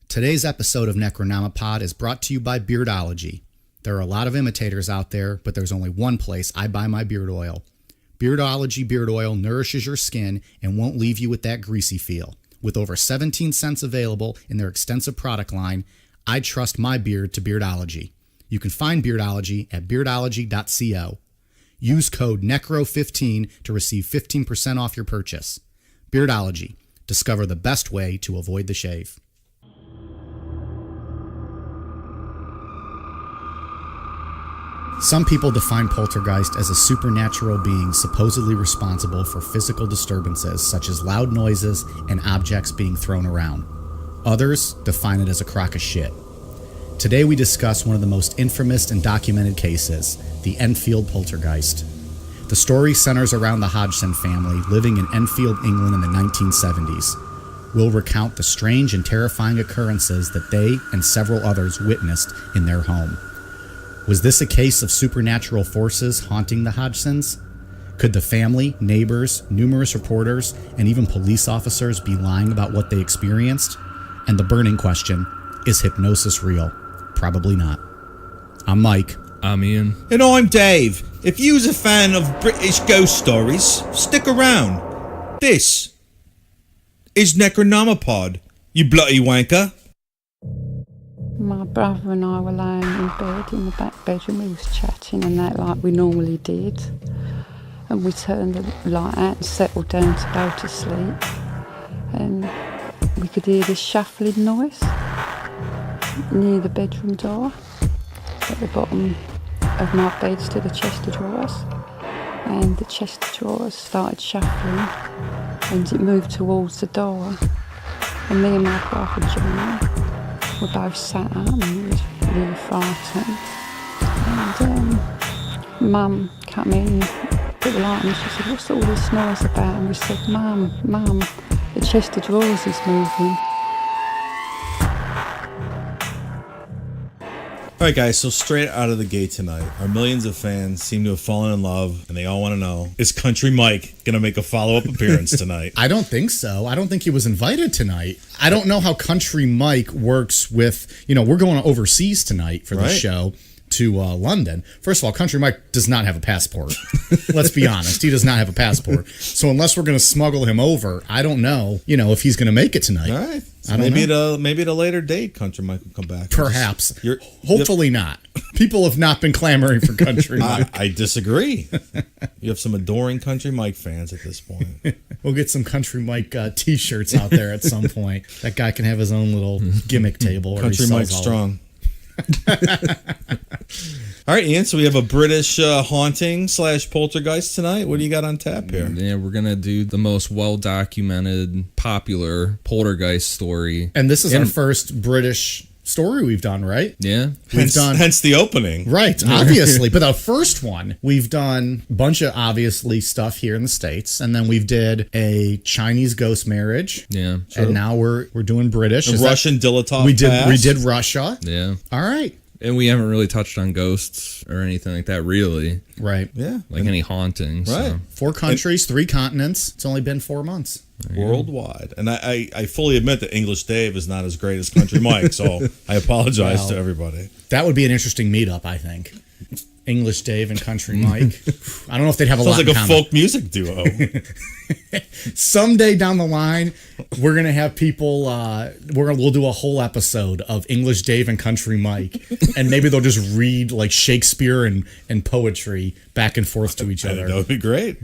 Today's episode of Necronomipod is brought to you by Beardology. There are a lot of imitators out there, but there's only one place I buy my beard oil. Beardology beard oil nourishes your skin and won't leave you with that greasy feel. With over 17 cents available in their extensive product line, I trust my beard to Beardology. You can find Beardology at beardology.co. Use code NECRO15 to receive 15% off your purchase. Beardology. Discover the best way to avoid the shave. Some people define poltergeist as a supernatural being supposedly responsible for physical disturbances such as loud noises and objects being thrown around. Others define it as a crock of shit. Today we discuss one of the most infamous and documented cases, the Enfield Poltergeist. The story centers around the Hodgson family living in Enfield, England in the 1970s. We'll recount the strange and terrifying occurrences that they and several others witnessed in their home. Was this a case of supernatural forces haunting the Hodgsons? Could the family, neighbors, numerous reporters, and even police officers be lying about what they experienced? And the burning question, is hypnosis real? Probably not. I'm Mike. I'm Ian. And I'm Dave. If you's a fan of British ghost stories, stick around. This is Necronomipod, you bloody wanker. My brother and I were laying in bed in the back bedroom. We was chatting and that like we normally did. And we turned the light out and settled down to go to sleep. And we could hear this shuffling noise near the bedroom door at the bottom of my bed to the chest of drawers. And the chest of drawers started shuffling and it moved towards the door. And me and my brother John were both sat up and we was really frightened. And Mum came in, put the light on and she said, "What's all this noise about?" And we said, Mum, the chest of drawers is moving. Alright guys, so straight out of the gate tonight, our millions of fans seem to have fallen in love, and they all want to know, is Country Mike going to make a follow-up appearance tonight? I don't think so. I don't think he was invited tonight. I don't know how Country Mike works with, we're going overseas tonight for the show to London. First of all, Country Mike does not have a passport. Let's be honest. He does not have a passport. So unless we're going to smuggle him over, I don't know, if he's going to make it tonight. All right. So maybe at a later date, Country Mike will come back. Perhaps. Hopefully not. People have not been clamoring for Country Mike. I disagree. You have some adoring Country Mike fans at this point. We'll get some Country Mike t-shirts out there at some point. That guy can have his own little gimmick table. Country Mike strong. All right, Ian, so we have a British haunting / poltergeist tonight. What do you got on tap here? Yeah, we're going to do the most well-documented, popular poltergeist story. And this is our first British story we've done, right? Yeah. Hence the opening. Right, obviously. But the first one, we've done a bunch of obviously stuff here in the States, and then we've did a Chinese ghost marriage. Yeah. True. And now we're doing British. A Russian dilettante. We did Russia. Yeah. All right. And we haven't really touched on ghosts or anything like that, really. Right. Yeah. Like any hauntings. Right. So. 4 countries, 3 continents. It's only been 4 months. Worldwide. And I fully admit that English Dave is not as great as Country Mike, so I apologize to everybody. That would be an interesting meetup, I think. English Dave and Country Mike. I don't know if they'd have a lot in common. Sounds like a folk music duo. Someday down the line, we're gonna have people. We'll do a whole episode of English Dave and Country Mike, and maybe they'll just read like Shakespeare and poetry back and forth to each other. That would be great.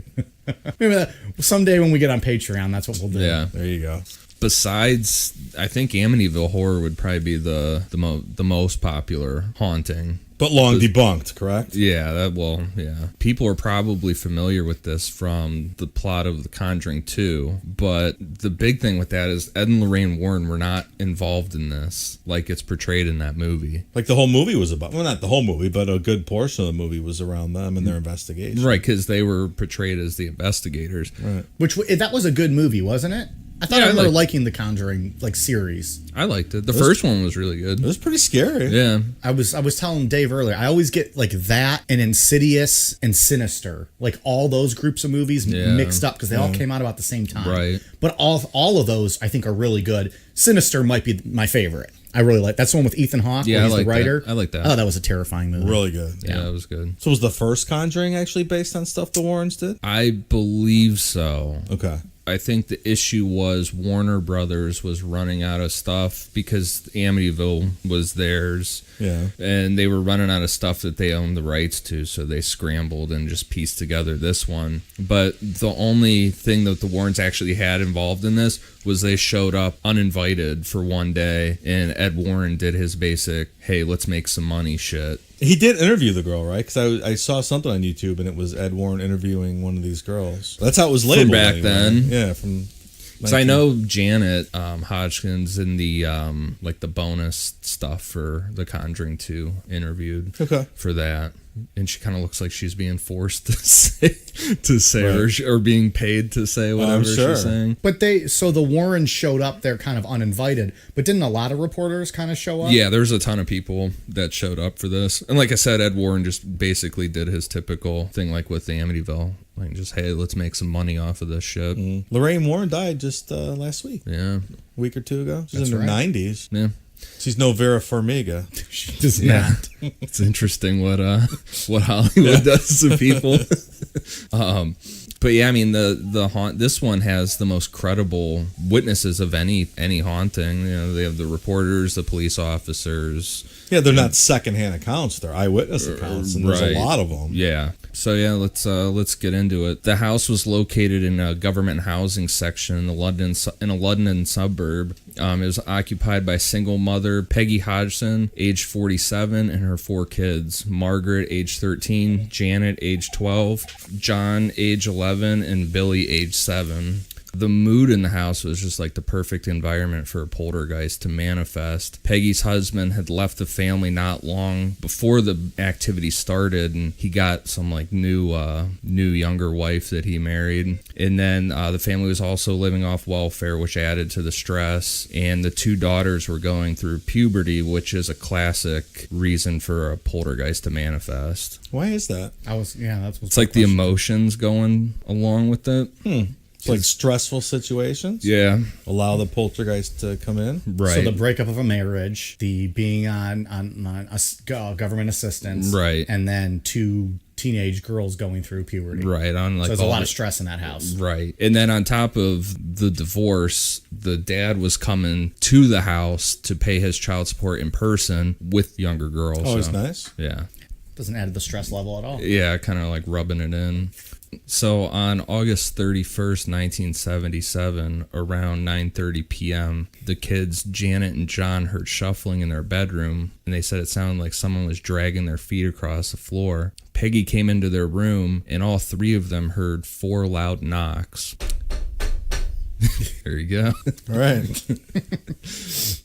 Maybe someday when we get on Patreon, that's what we'll do. Yeah, there you go. Besides, I think Amityville Horror would probably be the most popular haunting. But long debunked, correct? Yeah, people are probably familiar with this from the plot of The Conjuring 2, but the big thing with that is Ed and Lorraine Warren were not involved in this like it's portrayed in that movie. Like the whole movie was about, well, not the whole movie, but a good portion of the movie was around them and their investigation. Right, because they were portrayed as the investigators. Right. Which, that was a good movie, wasn't it? I thought I remember liking the Conjuring series. I liked it. The first one was really good. It was pretty scary. Yeah. I was telling Dave earlier, I always get that and Insidious and Sinister, all those groups of movies mixed up because they all came out about the same time. Right. But all of those I think are really good. Sinister might be my favorite. I really like that's the one with Ethan Hawke. Yeah, where he's I like the writer. that. I like that. Oh, that was a terrifying movie. Really good. Yeah, it was good. So was the first Conjuring actually based on stuff the Warrens did? I believe so. Okay. I think the issue was Warner Brothers was running out of stuff because Amityville was theirs. Yeah. And they were running out of stuff that they owned the rights to, so they scrambled and just pieced together this one. But the only thing that the Warrens actually had involved in this was they showed up uninvited for one day, and Ed Warren did his basic, hey, let's make some money shit. He did interview the girl, right? Because I saw something on YouTube, and it was Ed Warren interviewing one of these girls. That's how it was labeled. From back then? Yeah, from... So I know Janet Hodgkins in the the bonus stuff for The Conjuring 2 interviewed for that. And she kind of looks like she's being forced to say right. or being paid to say whatever she's saying. But the Warrens showed up there kind of uninvited, but didn't a lot of reporters kind of show up? Yeah, there's a ton of people that showed up for this. And like I said, Ed Warren just basically did his typical thing with the Amityville. Just, hey, let's make some money off of this shit. Mm-hmm. Lorraine Warren died just last week. Yeah. A week or two ago. She's in her 90s. Yeah. She's no Vera Farmiga. She does not. It's interesting what Hollywood does to people. But yeah, I mean this one has the most credible witnesses of any haunting. They have the reporters, the police officers. Yeah, they're not secondhand accounts; they're eyewitness accounts, and there's a lot of them. Yeah. So yeah, let's get into it. The house was located in a government housing section in a London suburb. It was occupied by single mother Peggy Hodgson, age 47, and her 4 kids: Margaret, age 13, Janet, age 12, John, age 11, and Billy, age 7. The mood in the house was just the perfect environment for a poltergeist to manifest. Peggy's husband had left the family not long before the activity started, and he got some new younger wife that he married. And then the family was also living off welfare, which added to the stress. And the 2 daughters were going through puberty, which is a classic reason for a poltergeist to manifest. Why is that? That's it's the emotions going along with it. It's stressful situations. Yeah. Allow the poltergeist to come in. Right. So the breakup of a marriage, the being on government assistance, right, and then 2 teenage girls going through puberty. Right. So there's a lot of stress in that house. Right. And then on top of the divorce, the dad was coming to the house to pay his child support in person with younger girls. Oh, it's nice. Yeah. Doesn't add to the stress level at all. Yeah, kind of rubbing it in. So on August 31st, 1977, around 9:30 p.m., the kids, Janet and John, heard shuffling in their bedroom, and they said it sounded like someone was dragging their feet across the floor. Peggy came into their room, and all 3 of them heard 4 loud knocks. There you go. All right.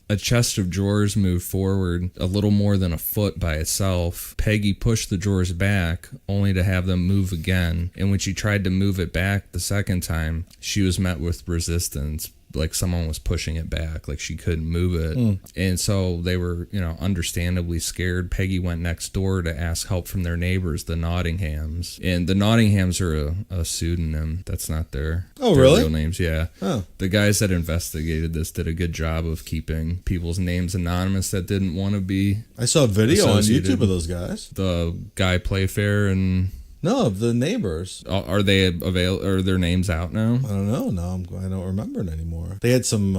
A chest of drawers moved forward a little more than a foot by itself. Peggy pushed the drawers back, only to have them move again. And when she tried to move it back the second time, she was met with resistance. Someone was pushing it back, she couldn't move it. And so they were, understandably scared. Peggy went next door to ask help from their neighbors, the Nottinghams. And the Nottinghams are a pseudonym. That's not their really? real names. Yeah. Oh. The guys that investigated this did a good job of keeping people's names anonymous that didn't want to be. I saw a video on associated. YouTube of those guys. The Guy Playfair and... No, the neighbors. Are they Are their names out now? I don't know. No, I don't remember it anymore. They had some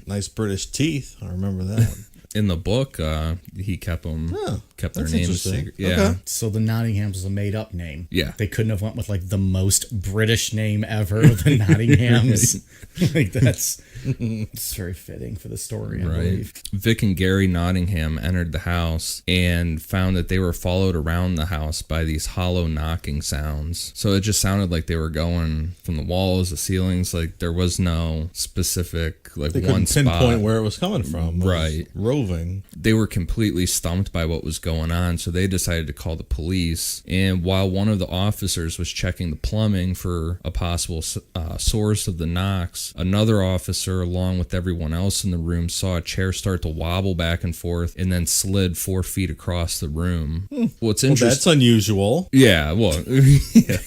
nice British teeth. I remember that. In the book, he kept their names secret. Yeah. Okay. So the Nottinghams is a made-up name. Yeah. They couldn't have went with the most British name ever, the Nottinghams. That's it's very fitting for the story, I believe. Vic and Gary Nottingham entered the house and found that they were followed around the house by these hollow knocking sounds. So it just sounded like they were going from the walls, the ceilings. There was no specific they one couldn't pinpoint spot where it was coming from. Right. Roving. They were completely stumped by what was going going on, so they decided to call the police. And while one of the officers was checking the plumbing for a possible source of the knocks, another officer, along with everyone else in the room, saw a chair start to wobble back and forth and then slid 4 feet across the room. What's interesting? Well, that's unusual. Yeah, well, yeah.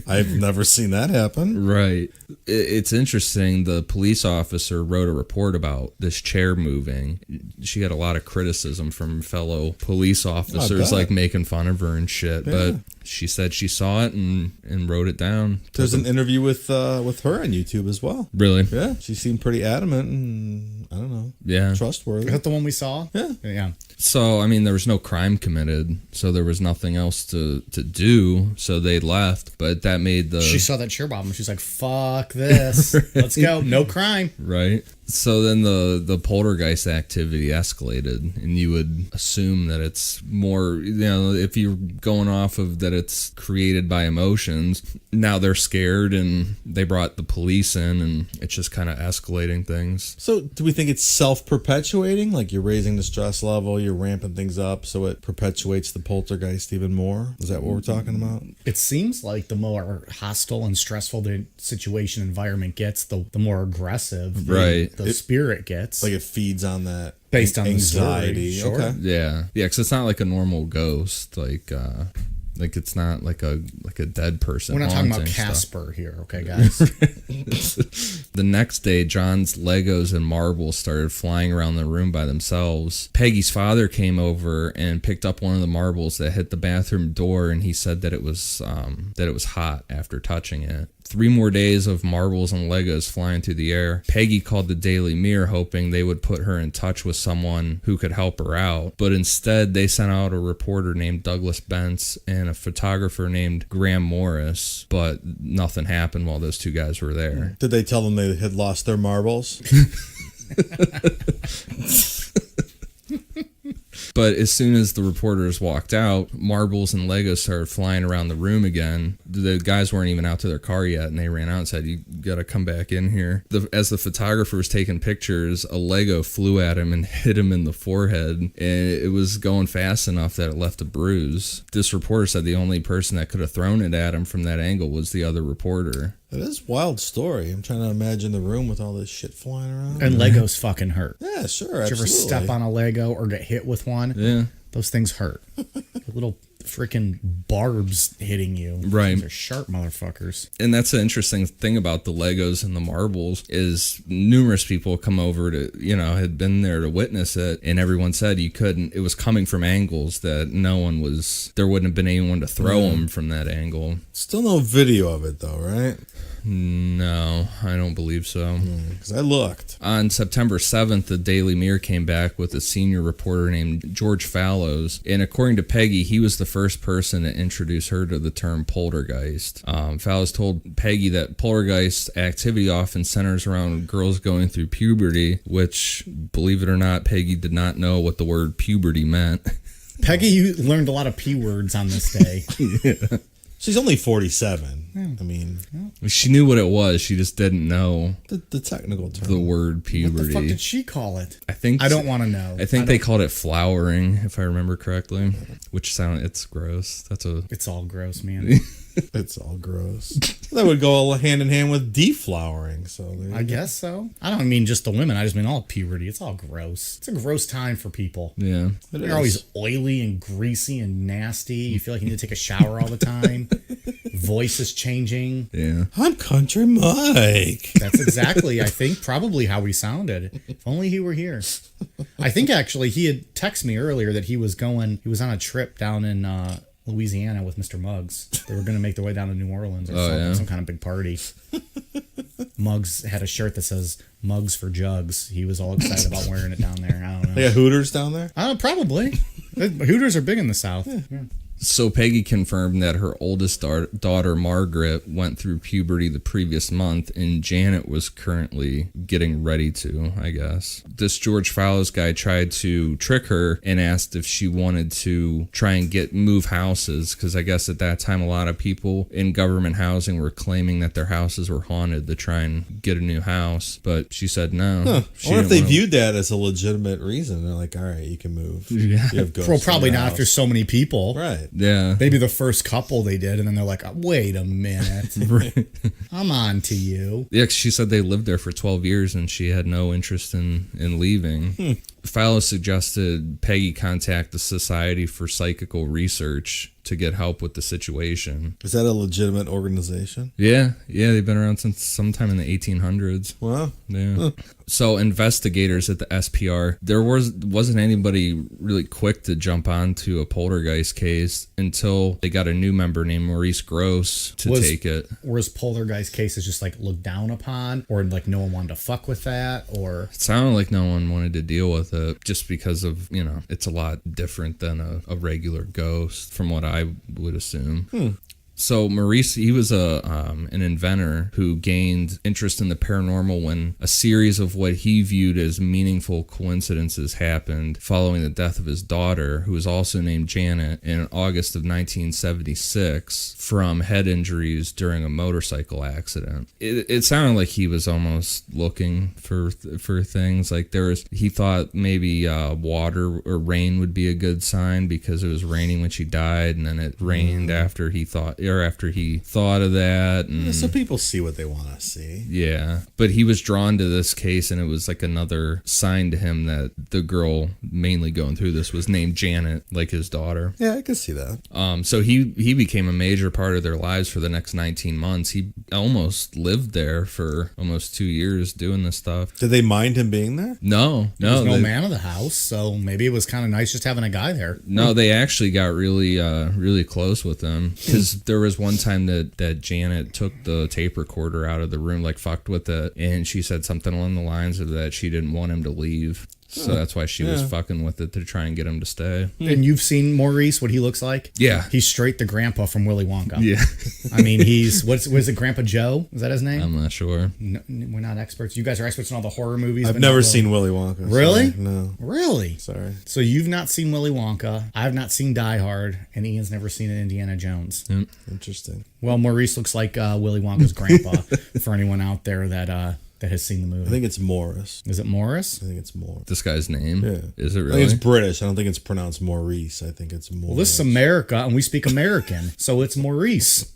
I've never seen that happen. Right. It's interesting. The police officer wrote a report about this chair moving. She got a lot of criticism from fellow police officers, like making fun of her and shit. Yeah. But she said she saw it and wrote it down. There's an interview with her on YouTube as well. Really? Yeah. She seemed pretty adamant and, I don't know. Yeah. Trustworthy. Is that the one we saw? Yeah. Yeah. So, I mean, there was no crime committed, so there was nothing else to do, so they left, but that made the... She saw that chair bomb, and she's like, fuck this. Right. Let's go. No crime. Right. So then the poltergeist activity escalated, and you would assume that it's more, if you're going off of that it's created by emotions, now they're scared, and they brought the police in, and it's just kind of escalating things. So do we think it's self-perpetuating? Like you're raising the stress level, you're ramping things up, so it perpetuates the poltergeist even more? Is that what we're talking about? It seems like the more hostile and stressful the situation environment gets, the more aggressive the spirit gets. Like it feeds on that based on anxiety. The story. Sure. Okay. Yeah, because it's not like a normal ghost. Like it's not like a dead person. We're not talking about Casper here, okay, guys? The next day, John's Legos and marbles started flying around the room by themselves. Peggy's father came over and picked up one of the marbles that hit the bathroom door, and he said that it was hot after touching it. 3 more days of marbles and Legos flying through the air. Peggy called the Daily Mirror hoping they would put her in touch with someone who could help her out. But instead, they sent out a reporter named Douglas Bentz and a photographer named Graham Morris. But nothing happened while those 2 guys were there. Did they tell them they had lost their marbles? But as soon as the reporters walked out, marbles and Legos started flying around the room again. The guys weren't even out to their car yet, and they ran out and said, "You got to come back in here." As the photographer was taking pictures, a Lego flew at him and hit him in the forehead, and it was going fast enough that it left a bruise. This reporter said the only person that could have thrown it at him from that angle was the other reporter. It is a wild story. I'm trying to imagine the room with all this shit flying around. And Legos fucking hurt. Yeah, sure. Did you ever step on a Lego or get hit with one? Yeah. Those things hurt. Little freaking barbs hitting you. Right. Those are sharp motherfuckers. And that's the interesting thing about the Legos and the marbles is numerous people come over to, had been there to witness it, and everyone said it was coming from angles that there wouldn't have been anyone to throw them from that angle. Still no video of it though, right? No, I don't believe so. Because I looked. On September 7th, the Daily Mirror came back with a senior reporter named George Fallows, and according to Peggy, he was the first person to introduce her to the term poltergeist. Fallows told Peggy that poltergeist activity often centers around girls going through puberty, which, believe it or not, Peggy did not know what the word puberty meant. Peggy, you learned a lot of P words on this day. Yeah. She's only 47. Yeah. I mean... She knew what it was. She just didn't know the technical term. The word puberty. What the fuck did she call it? I don't want to know. I think they called it flowering, if I remember correctly. It's gross. It's all gross, man. It's all gross. That would go hand in hand with deflowering. So I guess so. I don't mean just the women. I just mean all puberty. It's all gross. It's a gross time for people. Yeah. They're always oily and greasy and nasty. You feel like you need to take a shower all the time. Voice is changing. Yeah. I'm Country Mike. That's exactly, I think, probably how we sounded. If only he were here. I think actually he had texted me earlier that he was on a trip down in Louisiana with Mr. Muggs. They were going to make their way down to New Orleans or some kind of big party. Muggs had a shirt that says Muggs for Jugs. He was all excited about wearing it down there. I don't know. They got Hooters down there? Probably. Hooters are big in the South. Yeah. So Peggy confirmed that her oldest daughter, Margaret, went through puberty the previous month, and Janet was currently getting ready to, I guess. This George Fallows guy tried to trick her and asked if she wanted to try and move houses, because I guess at that time a lot of people in government housing were claiming that their houses were haunted to try and get a new house, but she said no. Huh. She I wonder if they didn't viewed that as a legitimate reason. They're like, all right, you can move. Yeah. You have ghosts Well, in probably your not if house. there's so many people. Right. Yeah. Maybe the first couple they did, and then they're like, wait a minute. Right. I'm on to you. Yeah, 'cause she said they lived there for 12 years and she had no interest in leaving. Fallows suggested Peggy contact the Society for Psychical Research to get help with the situation. Is that a legitimate organization? Yeah, they've been around since sometime in the 1800s. Wow. Yeah. So investigators at the SPR, there wasn't anybody really quick to jump onto a poltergeist case until they got a new member named Maurice Grosse to take it. Was poltergeist cases just like looked down upon, or like no one wanted to fuck with that, or It sounded like no one wanted to deal with it just because of, it's a lot different than a regular ghost from what I would assume. So Maurice, he was an inventor who gained interest in the paranormal when a series of what he viewed as meaningful coincidences happened following the death of his daughter, who was also named Janet, in August of 1976 from head injuries during a motorcycle accident. It sounded like he was almost looking for things. Like he thought maybe water or rain would be a good sign because it was raining when she died, and then it rained after he thought of that. And Yeah, so people see what they want to see. yeah, but he was drawn to this case, and it was like another sign to him that the girl mainly going through this was named Janet, like his daughter. Yeah, I can see that. So he became a major part of their lives for the next 19 months. He almost lived there for almost 2 years doing this stuff. Did they mind him being there? No, there's no man of the house, so maybe it was kind of nice just having a guy there. No, they actually got really close with him, because there was one time that Janet took the tape recorder out of the room, like fucked with it, and she said something along the lines of that she didn't want him to leave. So that's why she was fucking with it, to try and get him to stay. And you've seen Maurice, what he looks like? Yeah. He's straight the grandpa from Willy Wonka. Yeah. I mean, he's, what is it, Grandpa Joe? Is that his name? I'm not sure. No, we're not experts. You guys are experts in all the horror movies. I've but never not seen Willy Wonka. Really? Sorry. No. Really? Sorry. So you've not seen Willy Wonka. I've not seen Die Hard. And Ian's never seen an Indiana Jones. Interesting. Well, Maurice looks like Willy Wonka's grandpa for anyone out there that has seen the movie. I think it's Morris. Is it Morris? I think it's Morris. This guy's name? Yeah. Is it I really? think it's British. I don't think it's pronounced Maurice. I think it's Morris. Well, this is America, and we speak American, so it's Maurice.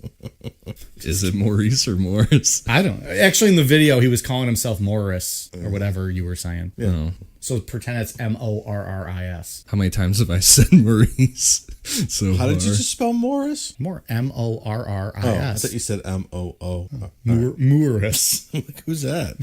Is it Maurice or Morris? I don't. Actually, in the video, he was calling himself Morris or whatever you were saying. Yeah. No. So pretend it's Morris. How many times have I said Maurice so How far? did you just spell Morris? More Oh, I Morris. thought you said M-O-O. Morris. Like, who's that?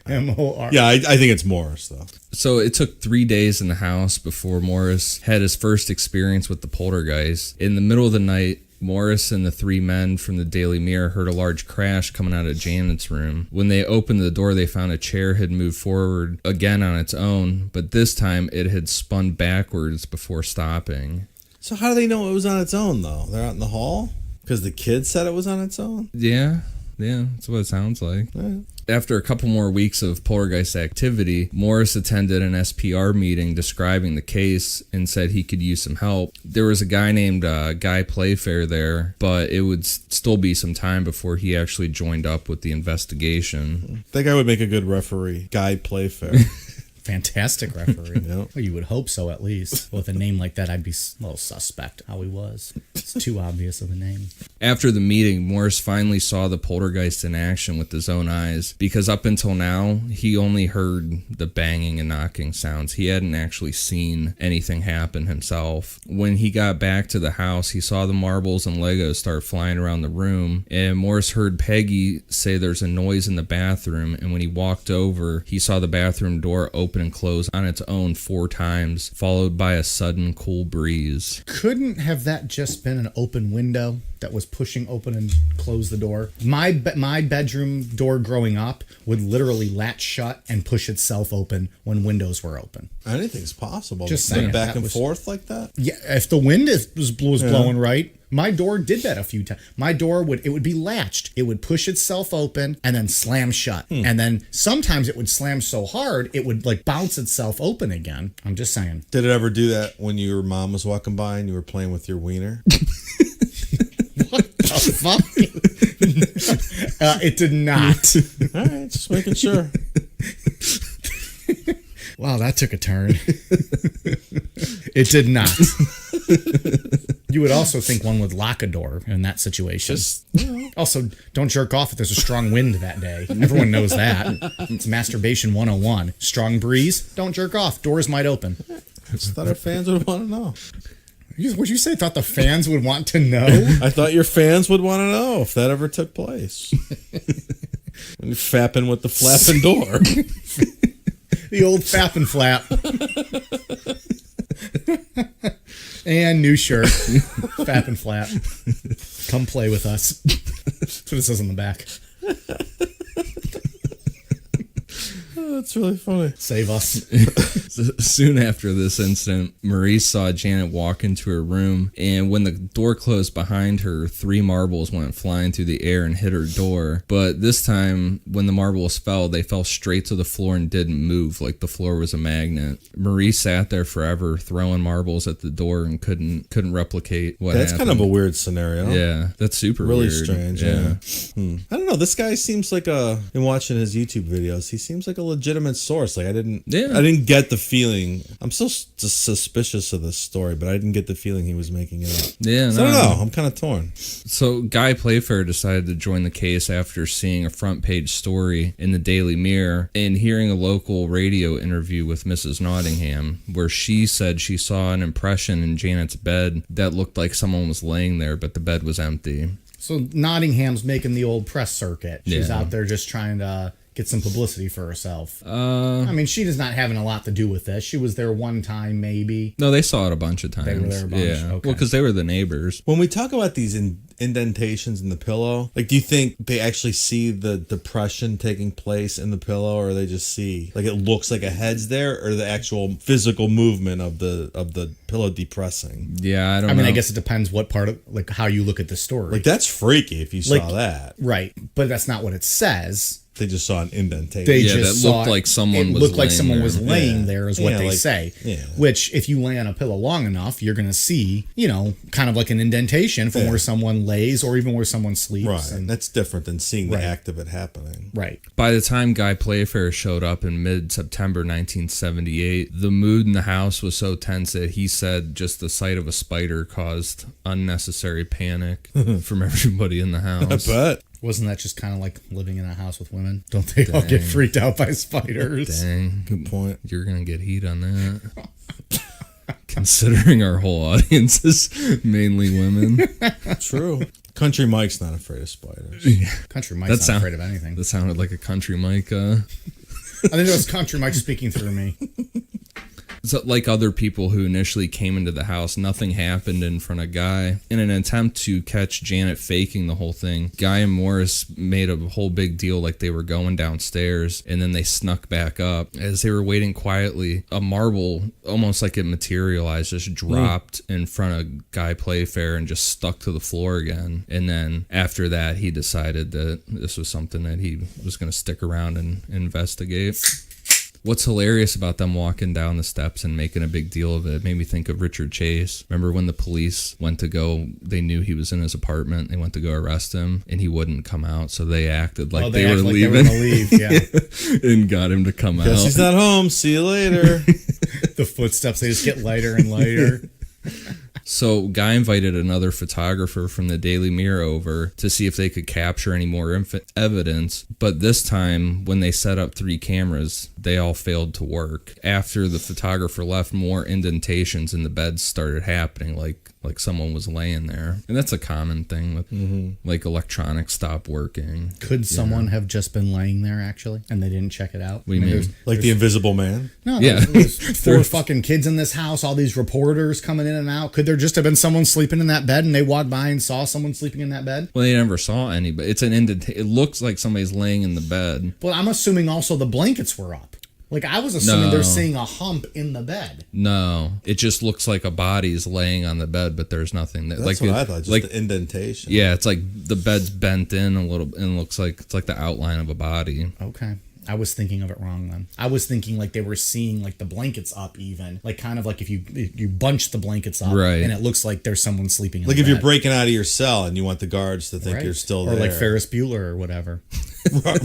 M-O-R. Yeah, I think it's Morris, though. So it took 3 days in the house before Morris had his first experience with the poltergeist. In the middle of the night, Morris and the 3 men from the Daily Mirror heard a large crash coming out of Janet's room. When they opened the door, they found a chair had moved forward again on its own, but this time it had spun backwards before stopping. So how do they know it was on its own, though? They're out in the hall? Because the kid said it was on its own? Yeah, that's what it sounds like. Right. After a couple more weeks of poltergeist activity, Morris attended an SPR meeting describing the case and said he could use some help. There was a guy named Guy Playfair there, but it would still be some time before he actually joined up with the investigation. That guy would make a good referee. Guy Playfair. Fantastic referee. Yep. Well, you would hope so, at least. With a name like that, I'd be a little suspect how he was. It's too obvious of a name. After the meeting, Morris finally saw the poltergeist in action with his own eyes, because up until now, he only heard the banging and knocking sounds. He hadn't actually seen anything happen himself. When he got back to the house, he saw the marbles and Legos start flying around the room, and Morris heard Peggy say there's a noise in the bathroom, and when he walked over, he saw the bathroom door open open and close on its own 4 times, followed by a sudden cool breeze. Couldn't have that just been an open window that was pushing open and close the door? My bedroom door growing up would literally latch shut and push itself open when windows were open. Anything's possible. Just Like saying. back That and was- forth like that. Yeah, if the wind was blowing right, my door did that a few times. My door would be latched. It would push itself open and then slam shut. And then sometimes it would slam so hard it would like bounce itself open again. I'm just saying. Did it ever do that when your mom was walking by and you were playing with your wiener? What the fuck? It did not. All right, just making sure. Wow, that took a turn. It did not. You would also think one would lock a door in that situation. Also, don't jerk off if there's a strong wind that day. Everyone knows that. It's masturbation 101. Strong breeze, don't jerk off. Doors might open. Just thought our fans would want to know. What'd you say? Thought the fans would want to know? I thought your fans would want to know if that ever took place. When you're fapping with the flapping door. The old fap and flap. And new shirt. Fap and flap. Come play with us. That's what it says on the back. Oh, that's really funny. Save us. Soon after this incident, Maurice saw Janet walk into her room, and when the door closed behind her, 3 marbles went flying through the air and hit her door. But this time, when the marbles fell, they fell straight to the floor and didn't move, like the floor was a magnet. Maurice sat there forever, throwing marbles at the door and couldn't replicate what That's happened. kind of a weird sscenario. Yeah, that's super Really weird. strange, yeah. I don't know. This guy seems like in watching his YouTube videos, he seems like a legitimate source. Like I didn't get the feeling. I'm still suspicious of this story, but I didn't get the feeling he was making it up. Yeah, So I don't know. I'm kind of torn. So Guy Playfair decided to join the case after seeing a front page story in the Daily Mirror and hearing a local radio interview with Mrs. Nottingham, where she said she saw an impression in Janet's bed that looked like someone was laying there, but the bed was empty. So Nottingham's making the old press circuit. She's Yeah. out there just trying to get some publicity for herself. I mean, she does not having a lot to do with this. She was there one time, maybe. No, they saw it a bunch of times. They were there a bunch? Yeah. Okay. Well, because they were the neighbors. When we talk about these indentations in the pillow, like, do you think they actually see the depression taking place in the pillow, or they just see like it looks like a head's there, or the actual physical movement of the pillow depressing? Yeah, I don't know. I guess it depends what part of like how you look at the story. Like that's freaky if you saw Like- that. Right, but that's not what it says. They just saw an indentation. They Yeah, just that looked saw like someone it was looked like laying someone there. was laying Yeah. there is what Yeah, they like- say. yeah. Which, if you lay on a pillow long enough, you're going to see, kind of like an indentation from Yeah. where someone lays or even where someone sleeps. Right. And, That's different than seeing the Right. act of it happening. right. By the time Guy Playfair showed up in mid-September 1978, the mood in the house was so tense that he said just the sight of a spider caused unnecessary panic from everybody in the I house. bet. Wasn't that just kind of like living in a house with women? Don't they all get freaked out by spiders? Dang, Good point. you're gonna get heat on that. Considering our whole audience is mainly women. True. Country Mike's not afraid of spiders. Country Mike's not afraid of anything. That sounded like a country Mike. I think it was Country Mike speaking through me. So, like other people who initially came into the house, nothing happened in front of Guy. In an attempt to catch Janet faking the whole thing, Guy and Morris made a whole big deal like they were going downstairs, and then they snuck back up. As they were waiting quietly, a marble, almost like it materialized, just dropped in front of Guy Playfair and just stuck to the floor again. And then after that, he decided that this was something that he was going to stick around and investigate. What's hilarious about them walking down the steps and making a big deal of it made me think of Richard Chase. Remember when the police went to go, they knew he was in his apartment, they went to go arrest him, and he wouldn't come out, so they acted like they were acted like leaving. They were gonna leave, yeah. And got him to come Guess out. he's not home. See you later. The footsteps, they just get lighter and lighter. So Guy invited another photographer from the Daily Mirror over to see if they could capture any more evidence. But this time, when they set up 3 cameras, they all failed to work. After the photographer left, more indentations in the beds started happening, like like someone was laying there. And that's a common thing with like electronics stop working. Could someone have just been laying there actually, and they didn't check it out? What do you mean? Like the Invisible Man? No, Yeah. there's 4 fucking kids in this house, all these reporters coming in and out. Could there just have been someone sleeping in that bed and they walked by and saw someone sleeping in that bed? Well, they never saw any, but it's an indentation. It looks like somebody's laying in the bed. Well, I'm assuming also the blankets were up. Like, I was assuming No. they're seeing a hump in the bed. No, it just looks like a body's laying on the bed, but there's nothing there. That's like what I thought, just like the indentation. yeah, it's like the bed's bent in a little, and looks like it's like the outline of a body. Okay. I was thinking of it wrong then. I was thinking like they were seeing like the blankets up even. Like kind of like if you bunch the blankets up Right. and it looks like there's someone sleeping in Like the if you're bed. breaking out of your cell and you want the guards to think Right. you're still or there. like Ferris Bueller or whatever.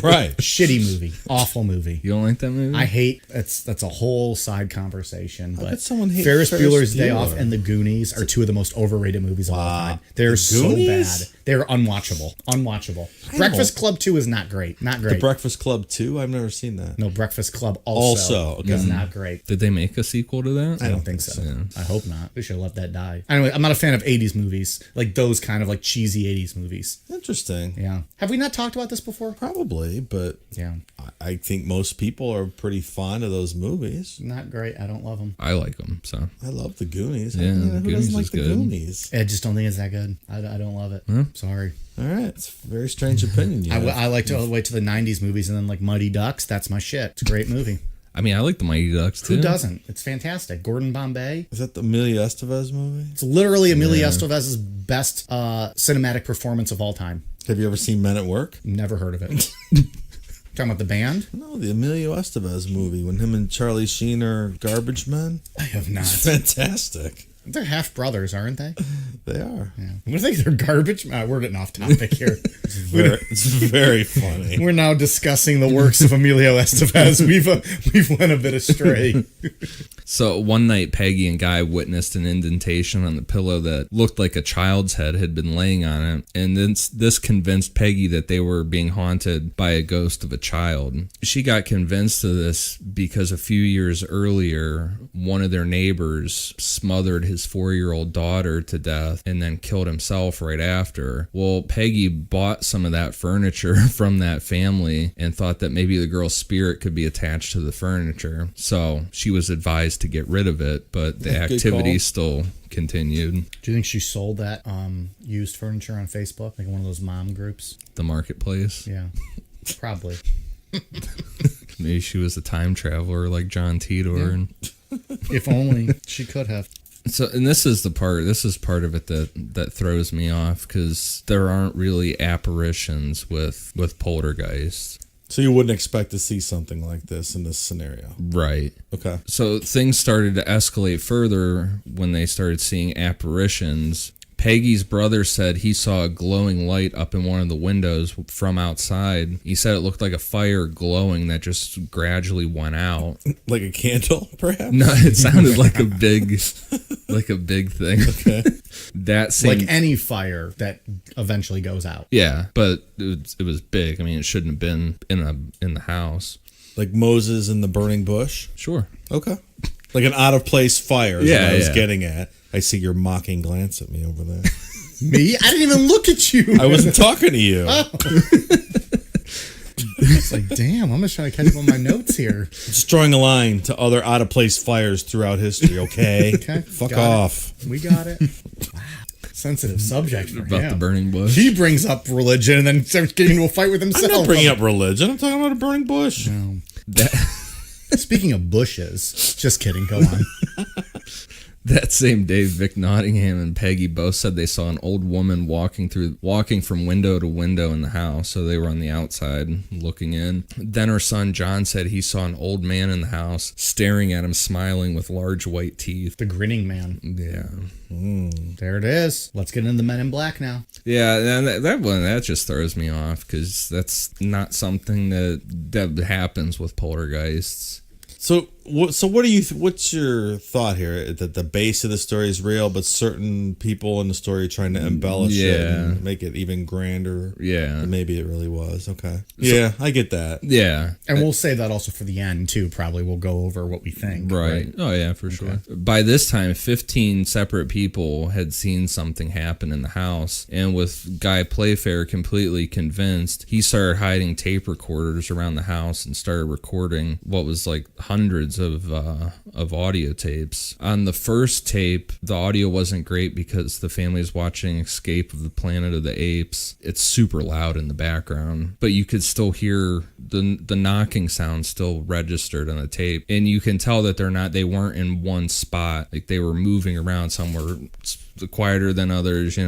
Right. Shitty movie. Awful movie. You don't like that movie? I hate that's a whole side conversation. But could someone hate Ferris Ferris Bueller's Day Bueller? Off and The Goonies are 2 of the most overrated movies of all Wow. time. They're The so Goonies? bad. They're unwatchable. Unwatchable. Breakfast Club 2 is not great. Not great. The Breakfast Club 2? I've never seen that. No, Breakfast Club also okay. is not great. Did they make a sequel to that? I don't think so. Yeah. I hope not. They should have let that die. Anyway, I'm not a fan of 80s movies. Like those kind of like cheesy 80s movies. Interesting. Yeah. Have we not talked about this before? Probably, but Yeah. I think most people are pretty fond of those movies. Not great. I don't love them. I like them. So I love the Goonies. Yeah, Who the Goonies doesn't like is the good. Goonies? I just don't think it's that good. I don't love it. Sorry. All right, it's a very strange opinion. You have. I like to wait to the 90s movies and then like Mighty Ducks. That's my shit. It's a great movie. I mean, I like the Mighty Ducks too. Who doesn't? It's fantastic. Gordon Bombay. Is that the Emilio Estevez movie? It's literally Emilio Estevez's best cinematic performance of all time. Have you ever seen Men at Work? Never heard of it. Talking about the band? No, the Emilio Estevez movie when him and Charlie Sheen are garbage men. I have not. It's fantastic. They're half brothers, aren't they? They are. Yeah. What do you think they're garbage? We're getting off topic here. It's very funny. We're now discussing the works of Emilio Estevez. We've went a bit astray. So one night, Peggy and Guy witnessed an indentation on the pillow that looked like a child's head had been laying on it, and this convinced Peggy that they were being haunted by a ghost of a child. She got convinced of this because a few years earlier, one of their neighbors smothered his 4-year-old daughter to death and then killed himself right after. Well, Peggy bought some of that furniture from that family and thought that maybe the girl's spirit could be attached to the furniture. So she was advised to get rid of it, but the Good activity call. still continued. Do you think she sold that used furniture on Facebook, like one of those mom groups? The marketplace. Yeah, probably. Maybe she was a time traveler like John Titor. And If only she could have. so, and this is part of it that throws me off, because there aren't really apparitions with poltergeists. So you wouldn't expect to see something like this in this scenario. Right. Okay. So things started to escalate further when they started seeing apparitions. Peggy's brother said he saw a glowing light up in one of the windows from outside. He said it looked like a fire glowing that just gradually went out. Like a candle, perhaps? No, it sounded like a big thing. Okay. That same, Like any fire that eventually goes out. yeah, but it was big. I mean, it shouldn't have been in the house. Like Moses in the burning bush? Sure. Okay. Like an out of place fire is Yeah, what I was yeah. getting at. I see your mocking glance at me over there. Me? I didn't even look at you. I wasn't talking to you. It's like, damn, I'm just trying to catch up on my notes here. Just drawing a line to other out of place fires throughout history, okay? Okay. Fuck got off. It. We got it. Wow. Sensitive subject for About him. the burning bush. He brings up religion and then starts getting into a fight with himself. I'm not bringing up religion. I'm talking about a burning bush. That, Speaking of bushes, just kidding. Go on. that same day, Vic Nottingham and Peggy both said they saw an old woman walking from window to window in the house. So they were on the outside looking in. Then her son John said he saw an old man in the house staring at him, smiling with large white teeth. The grinning man. Yeah. There it is. Let's get into the Men in Black now. Yeah, and that just throws me off, because that's not something that happens with poltergeists. So So what do you? What's your thought here? That the base of the story is real, but certain people in the story are trying to embellish it and make it even grander. Yeah, than maybe it really was. Okay. Yeah, I get that. Yeah, and we'll say that also for the end too. Probably we'll go over what we think. Right. Oh yeah, for sure. By this time, 15 separate people had seen something happen in the house, and with Guy Playfair completely convinced, he started hiding tape recorders around the house and started recording what was like hundreds of audio tapes. On the first tape, the audio wasn't great because the family is watching Escape of the Planet of the Apes. It's super loud in the background, but you could still hear the knocking sound still registered on the tape, and you can tell that they weren't in one spot. Like they were moving around. Some were quieter than others, like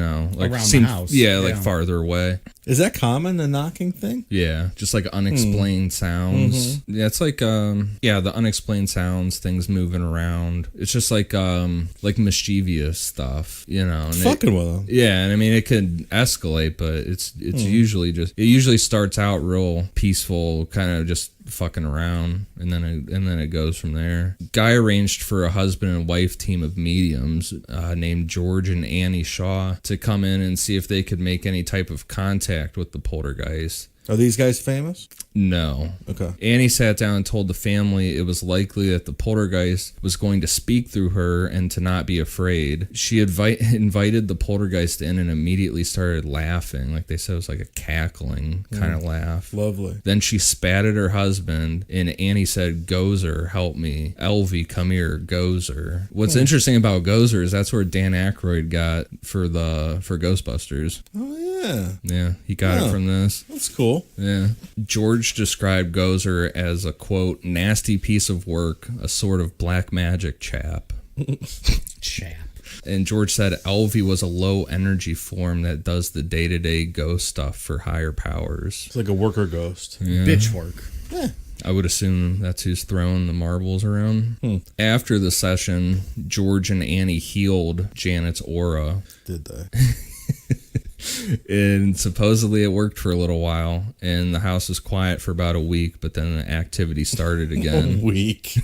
around the house. Like farther away. Is that common, the knocking thing? Yeah, just like unexplained sounds. Mm-hmm. Yeah, it's like the unexplained sounds, things moving around. It's just like mischievous stuff, and fucking with them. Yeah, and I mean it could escalate, but it's usually starts out real peaceful, kind of just fucking around, and then it goes from there. Guy arranged for a husband and wife team of mediums named George and Annie Shaw to come in and see if they could make any type of contact with the poltergeist. Are these guys famous? No. Okay. Annie sat down and told the family it was likely that the poltergeist was going to speak through her and to not be afraid. She invited the poltergeist in and immediately started laughing. Like they said, it was like a cackling kind of laugh. Lovely. Then she spat at her husband, and Annie said, "Gozer, help me. Elvie, come here, Gozer." What's interesting about Gozer is that's where Dan Aykroyd got for Ghostbusters. Oh, yeah. Yeah, he got it from this. That's cool. Yeah. George described Gozer as a, quote, nasty piece of work, a sort of black magic chap. Chap. And George said Elvie was a low energy form that does the day-to-day ghost stuff for higher powers. It's like a worker ghost. Yeah. Bitch work. Yeah. I would assume that's who's throwing the marbles around. After the session, George and Annie healed Janet's aura. Did they? And supposedly it worked for a little while, and the house was quiet for about a week, but then the activity started again. A week.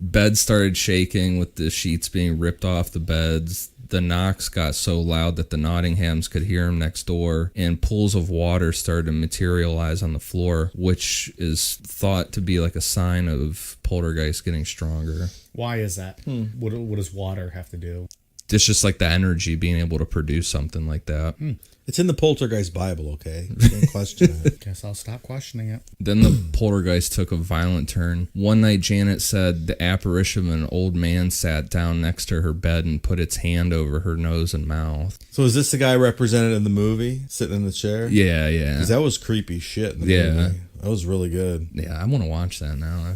Beds started shaking with the sheets being ripped off the beds. The knocks got so loud that the Nottinghams could hear them next door, and pools of water started to materialize on the floor, which is thought to be like a sign of poltergeist getting stronger. Why is that? What does water have to do? It's just like the energy being able to produce something like that. It's in the Poltergeist Bible, okay? You can't question it. Guess I'll stop questioning it. Then the poltergeist took a violent turn. One night, Janet said the apparition of an old man sat down next to her bed and put its hand over her nose and mouth. So is this the guy represented in the movie, sitting in the chair? Yeah, yeah. Because that was creepy shit in the movie. That was really good. Yeah, I want to watch that now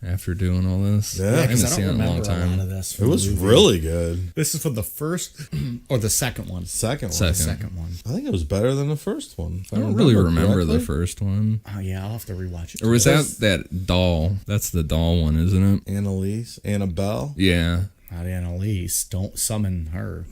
after doing all this. Yeah, I haven't because I seen don't it in a long remember a time. lot of this. It was really good. This is for the first or the second one? Second one. Second one. I think it was better than the first one. I don't really remember the first one. Oh yeah, I'll have to rewatch it. Or was that doll? That's the doll one, isn't it? Annalise? Annabelle? Yeah. Not Annalise. Don't summon her.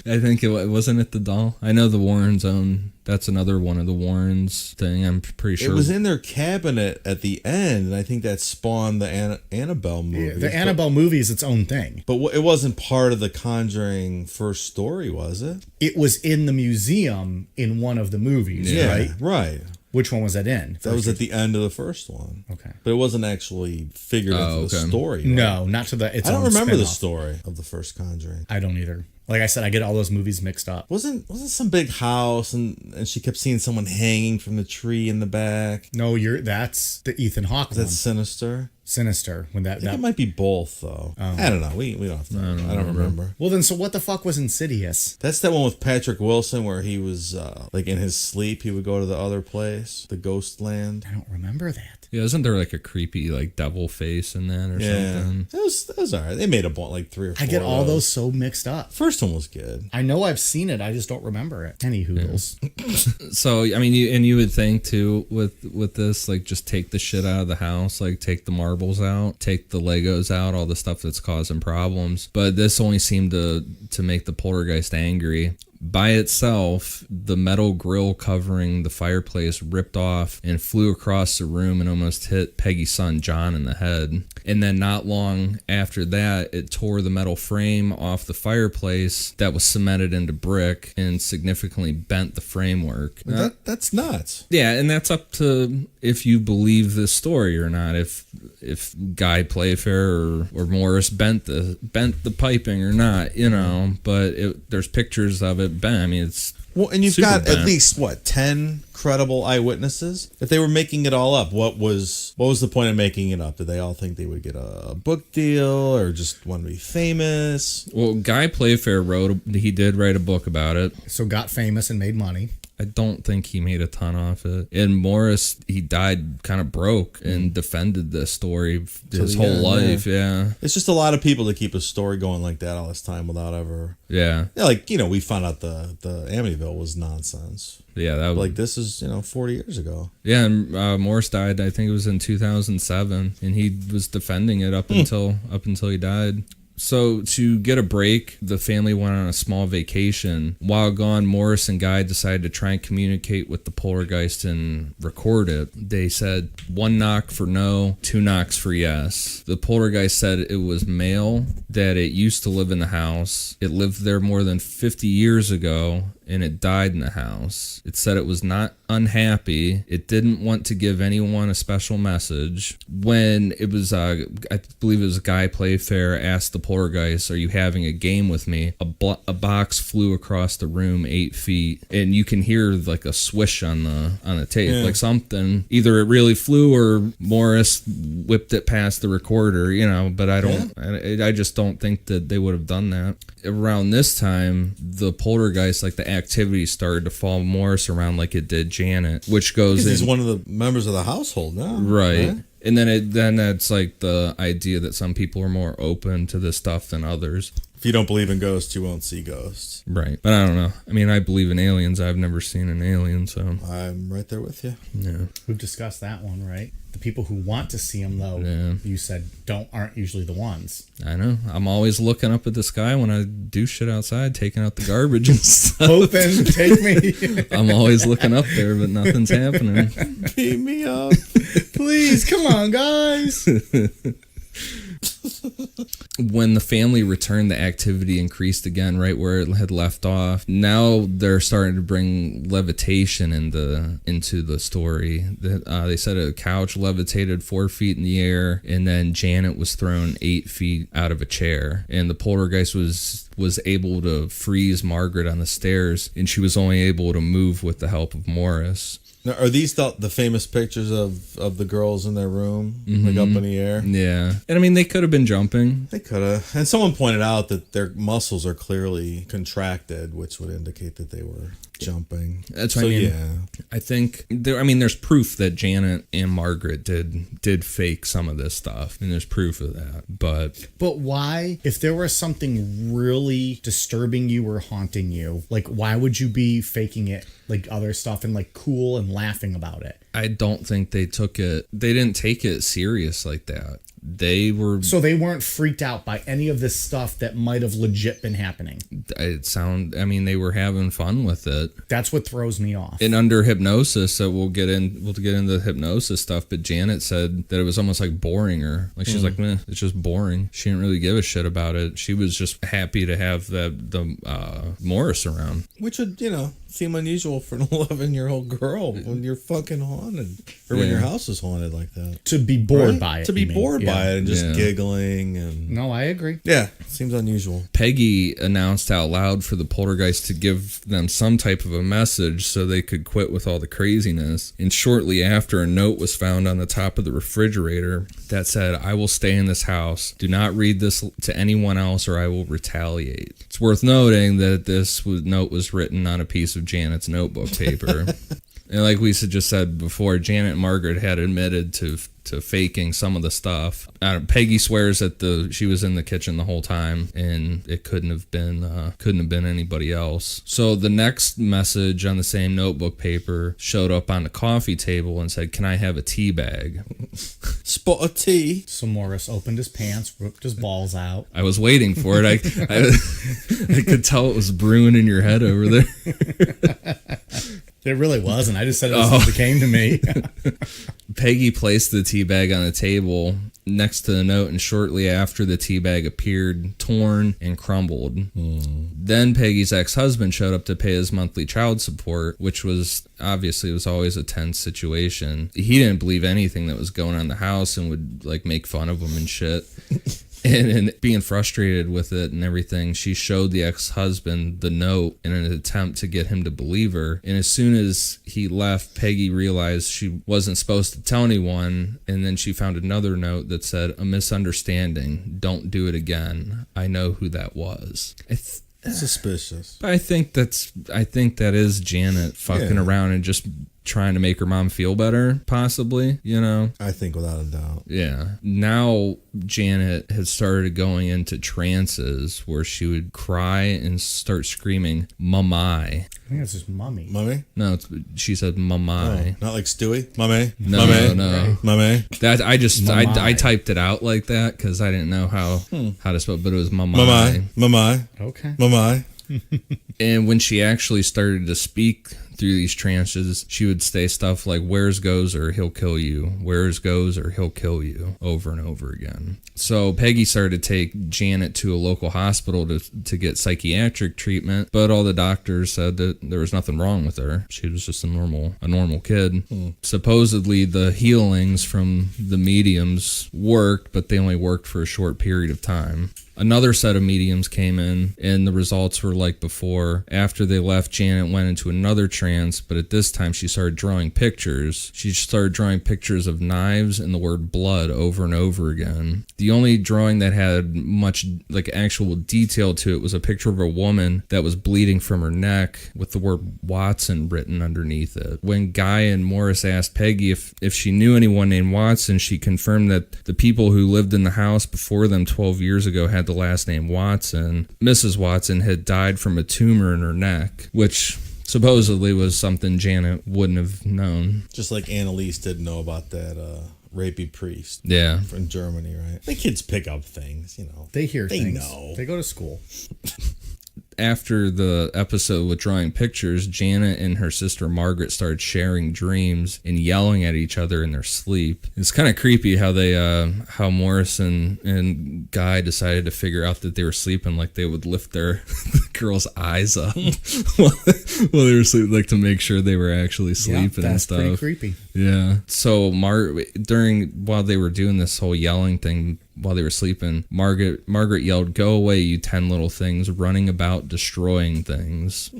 I think it wasn't it the doll. I know the Warrens own. That's another one of the Warrens thing. I'm pretty sure it was in their cabinet at the end, and I think that spawned the Annabelle movie. Yeah, the Annabelle movie is its own thing. But it wasn't part of the Conjuring first story, was it? It was in the museum in one of the movies, right? Right. Which one was that in? That was at the end of the first one. Okay. But it wasn't actually figured into the story. Right? No, not to the. I don't remember the story of the first Conjuring. I don't either. Like I said, I get all those movies mixed up. Wasn't some big house and she kept seeing someone hanging from the tree in the back? No, that's the Ethan Hawke one. That's Sinister. Sinister. When that it might be both though. I don't know. We don't have to. I don't remember. Well then, so what the fuck was Insidious? That's that one with Patrick Wilson where he was like in his sleep he would go to the other place, the ghost land. I don't remember that. Yeah, isn't there like a creepy like devil face in that or something? It was alright. They made like 3 or 4. I get all those so mixed up. First one was good. I know I've seen it. I just don't remember it. Any hoodles. So I mean, you would think too with this, like just take the shit out of the house, like take the marbles out, take the Legos out, all the stuff that's causing problems. But this only seemed to make the poltergeist angry. By itself, the metal grill covering the fireplace ripped off and flew across the room and almost hit Peggy's son John in the head. And then not long after that, it tore the metal frame off the fireplace that was cemented into brick and significantly bent the framework. That's nuts. Yeah, and that's up to if you believe this story or not. If Guy Playfair or Morris bent the piping or not, you know. But there's pictures of it bent. I mean, it's well, and you've super got bent. at least 10 credible eyewitnesses. If they were making it all up, what was the point of making it up? Did they all think they would get a book deal or just want to be famous? Well, Guy Playfair he did write a book about it. So got famous and made money. I don't think he made a ton off it. And Morris, he died kind of broke and defended this story his whole life. Yeah. It's just a lot of people to keep a story going like that all this time without ever. Yeah. Yeah, like, you know, we found out the Amityville was nonsense. Yeah, that was, like, this is, 40 years ago. Yeah, and Morris died, I think it was in 2007, and he was defending it up until he died. So to get a break, the family went on a small vacation. While gone, Morris and Guy decided to try and communicate with the poltergeist and record it. They said 1 knock for no, 2 knocks for yes. The poltergeist said it was male, that it used to live in the house. It lived there more than 50 years ago, and it died in the house. It said it was not unhappy. It didn't want to give anyone a special message. When it was, I believe it was Guy Playfair asked the poltergeist, "Are you having a game with me?" A box flew across the room 8 feet, and you can hear like a swish on the tape, like something. Either it really flew or Morris whipped it past the recorder, But I just don't think that they would have done that. Around this time, the poltergeist, like the activity started to follow Morris around like it did Janet, which goes in. He's one of the members of the household now. Right. And then that's like the idea that some people are more open to this stuff than others. If you don't believe in ghosts, you won't see ghosts. Right. But I don't know. I mean, I believe in aliens. I've never seen an alien, so. I'm right there with you. Yeah. We've discussed that one, right? The people who want to see them, though, you said aren't usually the ones. I know. I'm always looking up at the sky when I do shit outside, taking out the garbage and stuff. Hoping, take me. I'm always looking up there, but nothing's happening. Beat me up. Please, come on, guys. When the family returned, the activity increased again right where it had left off. Now they're starting to bring levitation into the story. They said a couch levitated 4 feet in the air, and then Janet was thrown 8 feet out of a chair. And the poltergeist was able to freeze Margaret on the stairs, and she was only able to move with the help of Morris. Now, are these the famous pictures of the girls in their room, like up in the air? Yeah. And I mean, they could have been jumping. They could have. And someone pointed out that their muscles are clearly contracted, which would indicate that they were jumping. That's what I mean. Yeah. I think there's proof that Janet and Margaret did fake some of this stuff, and there's proof of that. But why, if there was something really disturbing you or haunting you, like why would you be faking it like other stuff and like cool and laughing about it? I don't think they didn't take it serious like that. So they weren't freaked out by any of this stuff that might have legit been happening. They were having fun with it. That's what throws me off. And under hypnosis, so we'll get into the hypnosis stuff, but Janet said that it was almost like boring her. Like she's like, meh, it's just boring. She didn't really give a shit about it. She was just happy to have the Morris around. Which would, seem unusual for an 11-year-old girl when you're fucking haunted. Or when your house is haunted like that. To be bored by it. To be bored by it and just giggling. And no, I agree. Yeah, seems unusual. Peggy announced out loud for the poltergeist to give them some type of a message so they could quit with all the craziness. And shortly after, a note was found on the top of the refrigerator that said, "I will stay in this house. Do not read this to anyone else or I will retaliate." It's worth noting that this note was written on a piece of Janet's notebook paper. And like we just said before, Janet and Margaret had admitted to faking some of the stuff. Peggy swears that she was in the kitchen the whole time, and it couldn't have been anybody else. So the next message on the same notebook paper showed up on the coffee table and said, "Can I have a tea bag?" Spot of tea. So Morris opened his pants, ripped his balls out. I was waiting for it. I could tell it was brewing in your head over there. It really wasn't. I just said it as it came to me. Peggy placed the tea bag on the table next to the note, and shortly after, the tea bag appeared torn and crumbled. Then Peggy's ex-husband showed up to pay his monthly child support, which was obviously always a tense situation. He didn't believe anything that was going on in the house and would like make fun of him and shit. And being frustrated with it and everything, she showed the ex-husband the note in an attempt to get him to believe her. And as soon as he left, Peggy realized she wasn't supposed to tell anyone. And then she found another note that said, "A misunderstanding. Don't do it again. I know who that was." Suspicious. But I think that is Janet fucking around and just trying to make her mom feel better, possibly, you know? I think without a doubt. Yeah. Now Janet has started going into trances where she would cry and start screaming, "Mamai." I think it's just mummy. Mummy? No, she said mamai. Oh, not like Stewie? Mummy? No, Mummy? no. Mummy? That I Mamai. typed it out like that because I didn't know how to spell it, but it was mamai. Mummy? Mummy? Okay. Mummy? And when she actually started to speak through these trances, she would say stuff like, "Where's Goes or he'll kill you. Where's Goes or he'll kill you," over and over again. So Peggy started to take Janet to a local hospital to get psychiatric treatment, but all the doctors said that there was nothing wrong with her. She was just a normal kid. Supposedly the healings from the mediums worked, but they only worked for a short period of time. Another set of mediums came in, and the results were like before. After they left, Janet went into another trance, but at this time she started drawing pictures. She started drawing pictures of knives and the word blood over and over again. The only drawing that had much like actual detail to it was a picture of a woman that was bleeding from her neck with the word Watson written underneath it. When Guy and Morris asked Peggy if she knew anyone named Watson, she confirmed that the people who lived in the house before them 12 years ago had the last name Watson. Mrs. Watson had died from a tumor in her neck, which supposedly was something Janet wouldn't have known. Just like Annalise didn't know about that rapey priest. Yeah. From Germany, right? The kids pick up things, you know. They hear things. They know. They go to school. After the episode with drawing pictures, Janet and her sister Margaret started sharing dreams and yelling at each other in their sleep. It's kind of creepy how how Morris and Guy decided to figure out that they were sleeping, like they would lift their girl's eyes up while they were sleeping, like to make sure they were actually sleeping and stuff. That's pretty creepy. Yeah. So while they were doing this whole yelling thing, while they were sleeping, Margaret yelled, "Go away, you 10 little things, running about destroying things."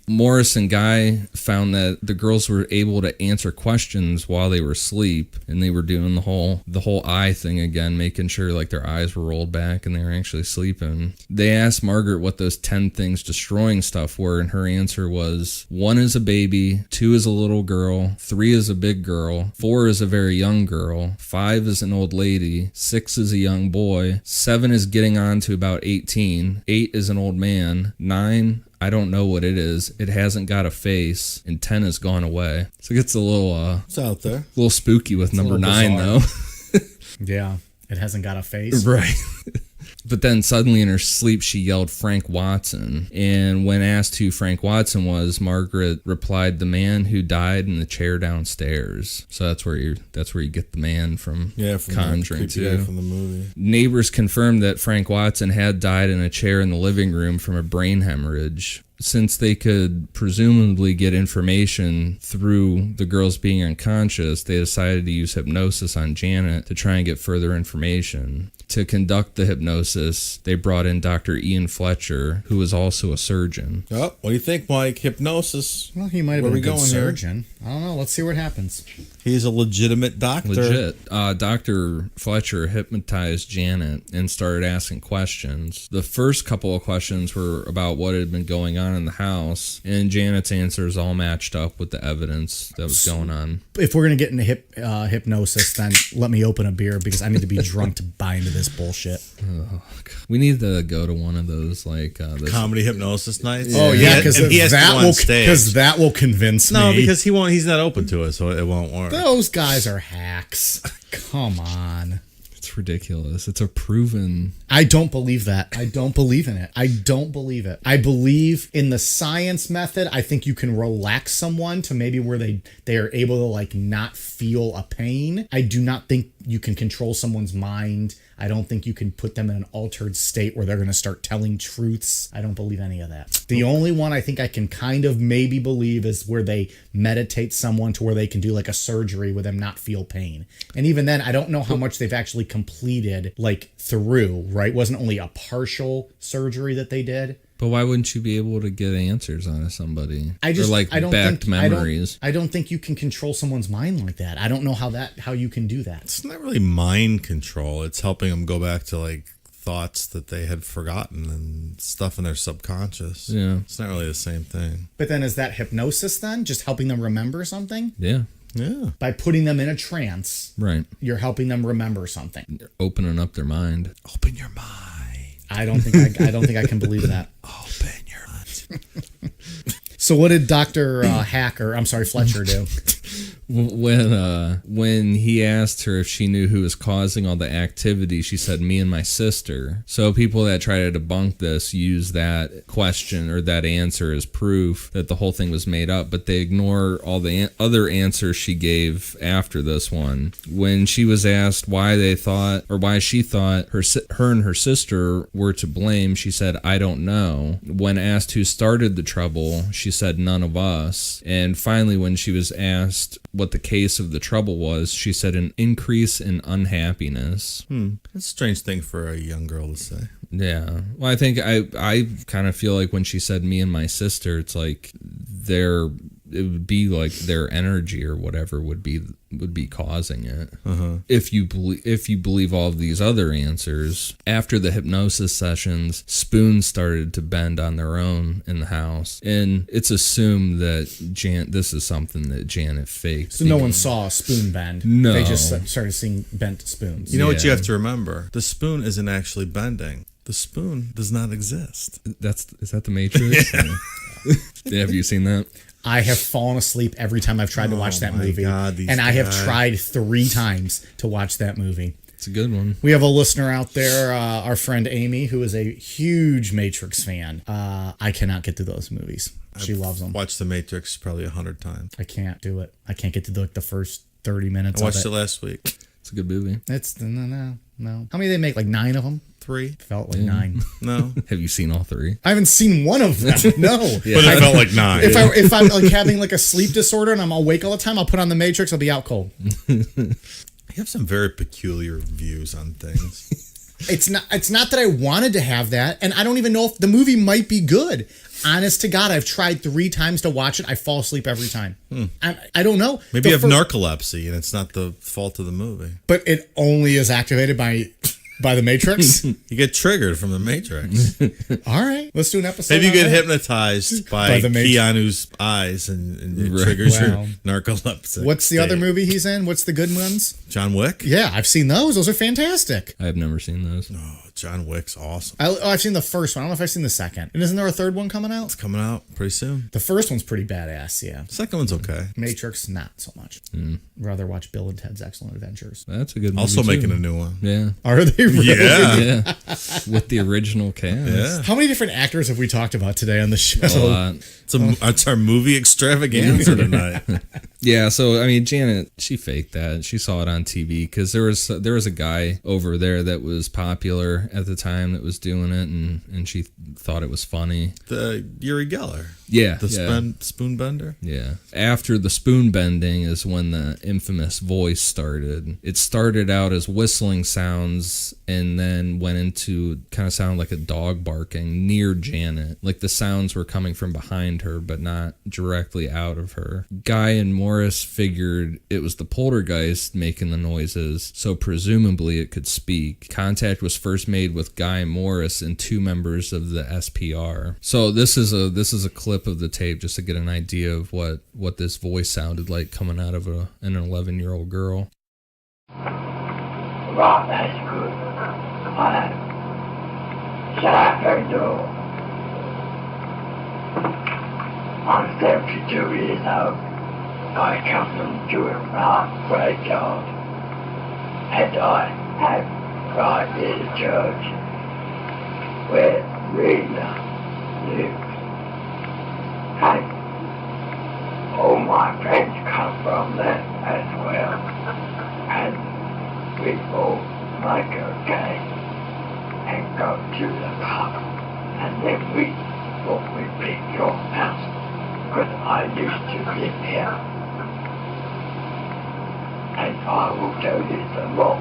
Morris and Guy found that the girls were able to answer questions while they were asleep, and they were doing the whole eye thing again, making sure like their eyes were rolled back and they were actually sleeping. They asked Margaret what those 10 things destroying stuff were, and her answer was 1 is a baby, 2 is a little girl, 3 is a big girl, 4 is a very young girl, 5 is an old lady, 6 is a young boy, 7 is getting on to about 18, 8 is an old man, 9, I don't know what it is. It hasn't got a face, and 10 has gone away. So it gets a little it's out there. A little spooky with number 9 bizarre. though. Yeah, it hasn't got a face. Right. But then suddenly in her sleep, she yelled Frank Watson. And when asked who Frank Watson was, Margaret replied, "The man who died in the chair downstairs." So that's where you get the man from Conjuring too. From the movie. Neighbors confirmed that Frank Watson had died in a chair in the living room from a brain hemorrhage. Since they could presumably get information through the girls being unconscious, they decided to use hypnosis on Janet to try and get further information. To conduct the hypnosis, they brought in Dr. Ian Fletcher, who was also a surgeon. Oh, what do you think, Mike? Hypnosis. Well, he might have been a good surgeon. I don't know. Let's see what happens. He's a legitimate doctor. Legit. Dr. Fletcher hypnotized Janet and started asking questions. The first couple of questions were about what had been going on on in the house, and Janet's answers all matched up with the evidence that was going on. If we're going to get into hypnosis, then let me open a beer because I need to be drunk to buy into this bullshit. We need to go to one of those, like... those comedy hypnosis nights. Oh, yeah, because that will convince me. No, because he's not open to it, so it won't work. Those guys are hacks. Come on. It's ridiculous. It's a proven... I don't believe that. I don't believe in it. I don't believe it. I believe in the science method. I think you can relax someone to maybe where they are able to like not feel a pain. I do not think you can control someone's mind. I don't think you can put them in an altered state where they're going to start telling truths. I don't believe any of that. The only one I think I can kind of maybe believe is where they meditate someone to where they can do like a surgery with them not feel pain. And even then, I don't know how much they've actually completed like through, right? It wasn't only a partial surgery that they did. But why wouldn't you be able to get answers out of somebody? I don't backed memories. I don't think you can control someone's mind like that. I don't know how you can do that. It's not really mind control. It's helping them go back to like thoughts that they had forgotten and stuff in their subconscious. Yeah. It's not really the same thing. But then is that hypnosis then? Just helping them remember something? Yeah. Yeah. By putting them in a trance, right? You're helping them remember something. You're opening up their mind. Open your mind. I don't think I can believe that. Open your mind. So what did Dr. Fletcher do? When he asked her if she knew who was causing all the activity, she said, me and my sister. So people that try to debunk this use that question or that answer as proof that the whole thing was made up, but they ignore all the other answers she gave after this one. When she was asked why she thought her and her sister were to blame, she said, I don't know. When asked who started the trouble, she said, none of us. And finally, when she was asked what the case of the trouble was, she said an increase in unhappiness. That's a strange thing for a young girl to say. Yeah. Well, I think I kind of feel like when she said me and my sister, it's like it would be like their energy or whatever would be causing it. Uh-huh. If you believe all of these other answers, after the hypnosis sessions, spoons started to bend on their own in the house, and it's assumed that this is something that Janet faked. So no one saw a spoon bend. No, they just started seeing bent spoons. You know what you have to remember? The spoon isn't actually bending. The spoon does not exist. Is that the Matrix? Yeah. Have you seen that? I have fallen asleep every time I've tried to watch that movie. God, I have tried 3 times to watch that movie. It's a good one. We have a listener out there, our friend Amy, who is a huge Matrix fan. I cannot get through those movies. She loves them. Watched The Matrix probably 100 times. I can't do it. I can't get to the first 30 minutes I watched it last week. It's a good movie. It's no. How many did they make? Like 9 of them? 3. Felt like 9. No. Have you seen all 3? I haven't seen one of them. No. Yeah. But it felt like 9. If I'm like having like a sleep disorder and I'm awake all the time, I'll put on the Matrix. I'll be out cold. You have some very peculiar views on things. It's not that I wanted to have that, and I don't even know if the movie might be good. Honest to God, I've tried 3 times to watch it. I fall asleep every time. I don't know. Maybe you have narcolepsy, and it's not the fault of the movie. But it only is activated by the Matrix. You get triggered from the Matrix. All right, let's do an episode. Maybe you get that. hypnotized by Keanu's eyes, and it triggers your narcolepsy. What's the other movie he's in? What's the good ones? John Wick? Yeah, I've seen those. Those are fantastic. I've never seen those. Oh, John Wick's awesome. I've seen the first one. I don't know if I've seen the second. And isn't there a third one coming out? It's coming out pretty soon. The first one's pretty badass, yeah. Second one's okay. Matrix, not so much. Rather watch Bill and Ted's Excellent Adventures. That's a good movie Also too. Making a new one. Yeah. Are they really? Yeah. With the original cast. Yeah. How many different actors have we talked about today on the show? A lot. It's our movie extravaganza tonight. Yeah, so I mean, Janet, she faked that. She saw it on TV because there was a guy over there that was popular at the time that was doing it, and she thought it was funny. The Uri Geller. Yeah, The spoon bender. Yeah. After the spoon bending is when the infamous voice started. It started out as whistling sounds and then went into kind of sound like a dog barking near Janet. Like the sounds were coming from behind her, but not directly out of her. Guy and Maurice figured it was the poltergeist making the noises, so presumably it could speak. Contact was first made with Guy and Maurice and 2 members of the SPR. So this is a clip of the tape just to get an idea of what this voice sounded like coming out of an 11-year-old girl. Right, that's good. I know. Shut up and door. I'm 72 years old. I come from Jewett Park graveyard. And I have right near the church where Rita lives. And all my friends come from there as well. And we all make a game and go to the pub. And then we pick your house. Because I used to live here. And I will tell you some more.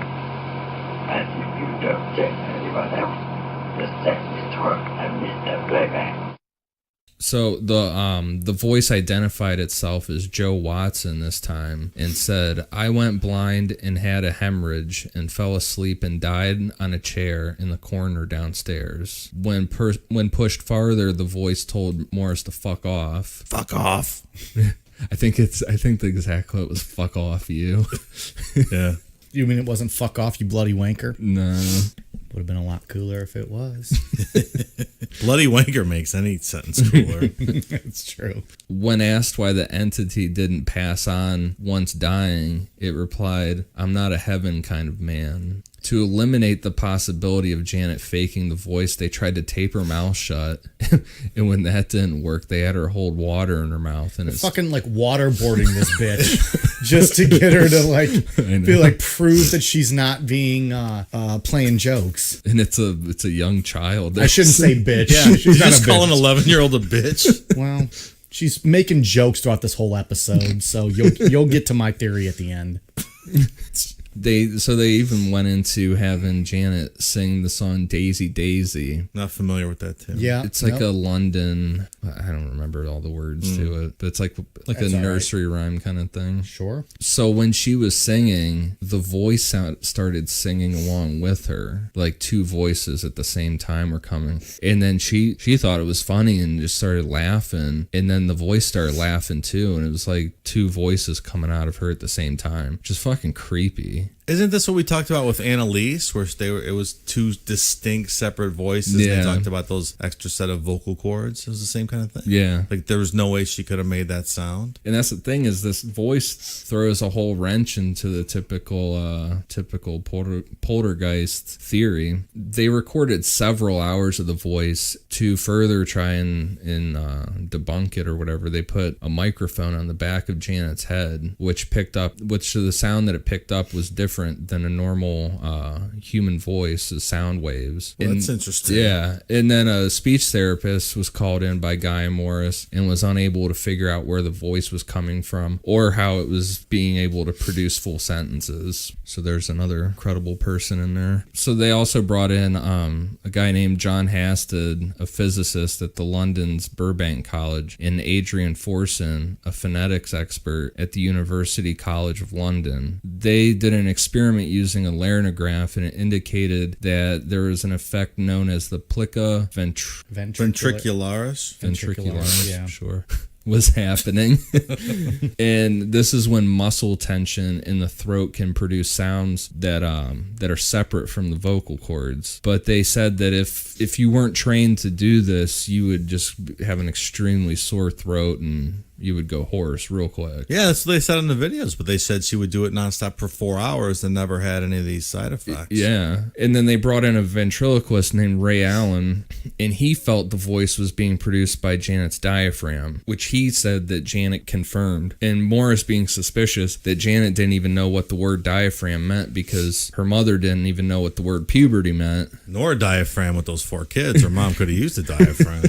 And if you don't tell anyone else, just let Mr. and Mr. Playback. So the voice identified itself as Joe Watson this time and said, "I went blind and had a hemorrhage and fell asleep and died on a chair in the corner downstairs. When pushed farther, the voice told Maurice to fuck off." Fuck off. I think the exact quote was "fuck off, you." Yeah. You mean it wasn't "fuck off, you bloody wanker"? No. Would have been a lot cooler if it was. Bloody wanker makes any sentence cooler. It's true. When asked why the entity didn't pass on once dying, it replied, "I'm not a heaven kind of man." To eliminate the possibility of Janet faking the voice, they tried to tape her mouth shut. And when that didn't work, they had her hold water in her mouth. And it's fucking like waterboarding this bitch just to get her to like be like prove that she's not being playing jokes. And it's a young child. I shouldn't say bitch. Yeah, She's not just a call an bitch. 11-year-old a bitch. Well, she's making jokes throughout this whole episode, so you'll get to my theory at the end. They even went into having Janet sing the song Daisy Daisy. Not familiar with that too. Yeah. It's like a London, I don't remember all the words to it, but it's like That's a nursery rhyme kind of thing. Sure. So when she was singing, the voice started singing along with her. Like 2 voices at the same time were coming. And then she thought it was funny and just started laughing. And then the voice started laughing too. And it was like 2 voices coming out of her at the same time. Just fucking creepy. Isn't this what we talked about with Annalise, where it was 2 distinct, separate voices? Yeah. They talked about those extra set of vocal cords. It was the same kind of thing. Yeah. Like there was no way she could have made that sound. And that's the thing, is this voice throws a whole wrench into the typical poltergeist theory. They recorded several hours of the voice to further try and debunk it or whatever. They put a microphone on the back of Janet's head, which the sound that it picked up was different than a normal human voice, the sound waves. Well, that's interesting. Yeah. And then a speech therapist was called in by Guy and Maurice and was unable to figure out where the voice was coming from or how it was being able to produce full sentences. So there's another credible person in there. So they also brought in a guy named John Hasted, a physicist at the London's Burbank College, and Adrian Forson, a phonetics expert at the University College of London. They did an experiment using a laryngograph, and it indicated that there was an effect known as the plica ventricularis. Ventricularis, yeah. Sure. Was happening. And this is when muscle tension in the throat can produce sounds that are separate from the vocal cords. But they said that if you weren't trained to do this, you would just have an extremely sore throat and you would go hoarse real quick. Yeah, that's what they said in the videos, but they said she would do it nonstop for 4 hours and never had any of these side effects. Yeah. And then they brought in a ventriloquist named Ray Allen, and he felt the voice was being produced by Janet's diaphragm, which he said that Janet confirmed. And Maurice being suspicious that Janet didn't even know what the word diaphragm meant because her mother didn't even know what the word puberty meant. Nor a diaphragm with those 4 kids. Her mom could have used a diaphragm.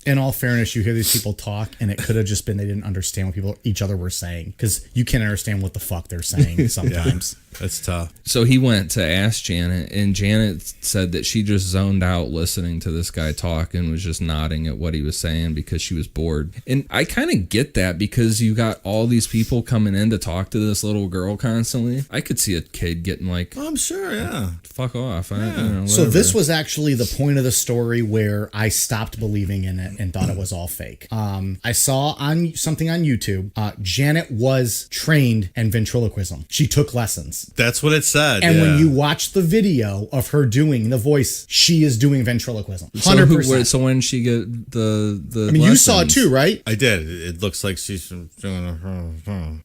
In all fairness, you hear these people talk, and it could have just been they didn't understand what each other were saying, because you can't understand what the fuck they're saying sometimes. That's tough. So he went to ask Janet, and Janet said that she just zoned out listening to this guy talk and was just nodding at what he was saying because she was bored. And I kind of get that because you got all these people coming in to talk to this little girl constantly. I could see a kid getting like, I'm sure, yeah. fuck off. So this was actually the point of the story where I stopped believing in it and thought it was all fake. I saw on something on YouTube, Janet was trained in ventriloquism. She took lessons. That's what it said. And when yeah. you watch the video of her doing the voice, she is doing ventriloquism. 100%. So when she get the I mean, you saw it lessons- too, right? I did. It looks like she's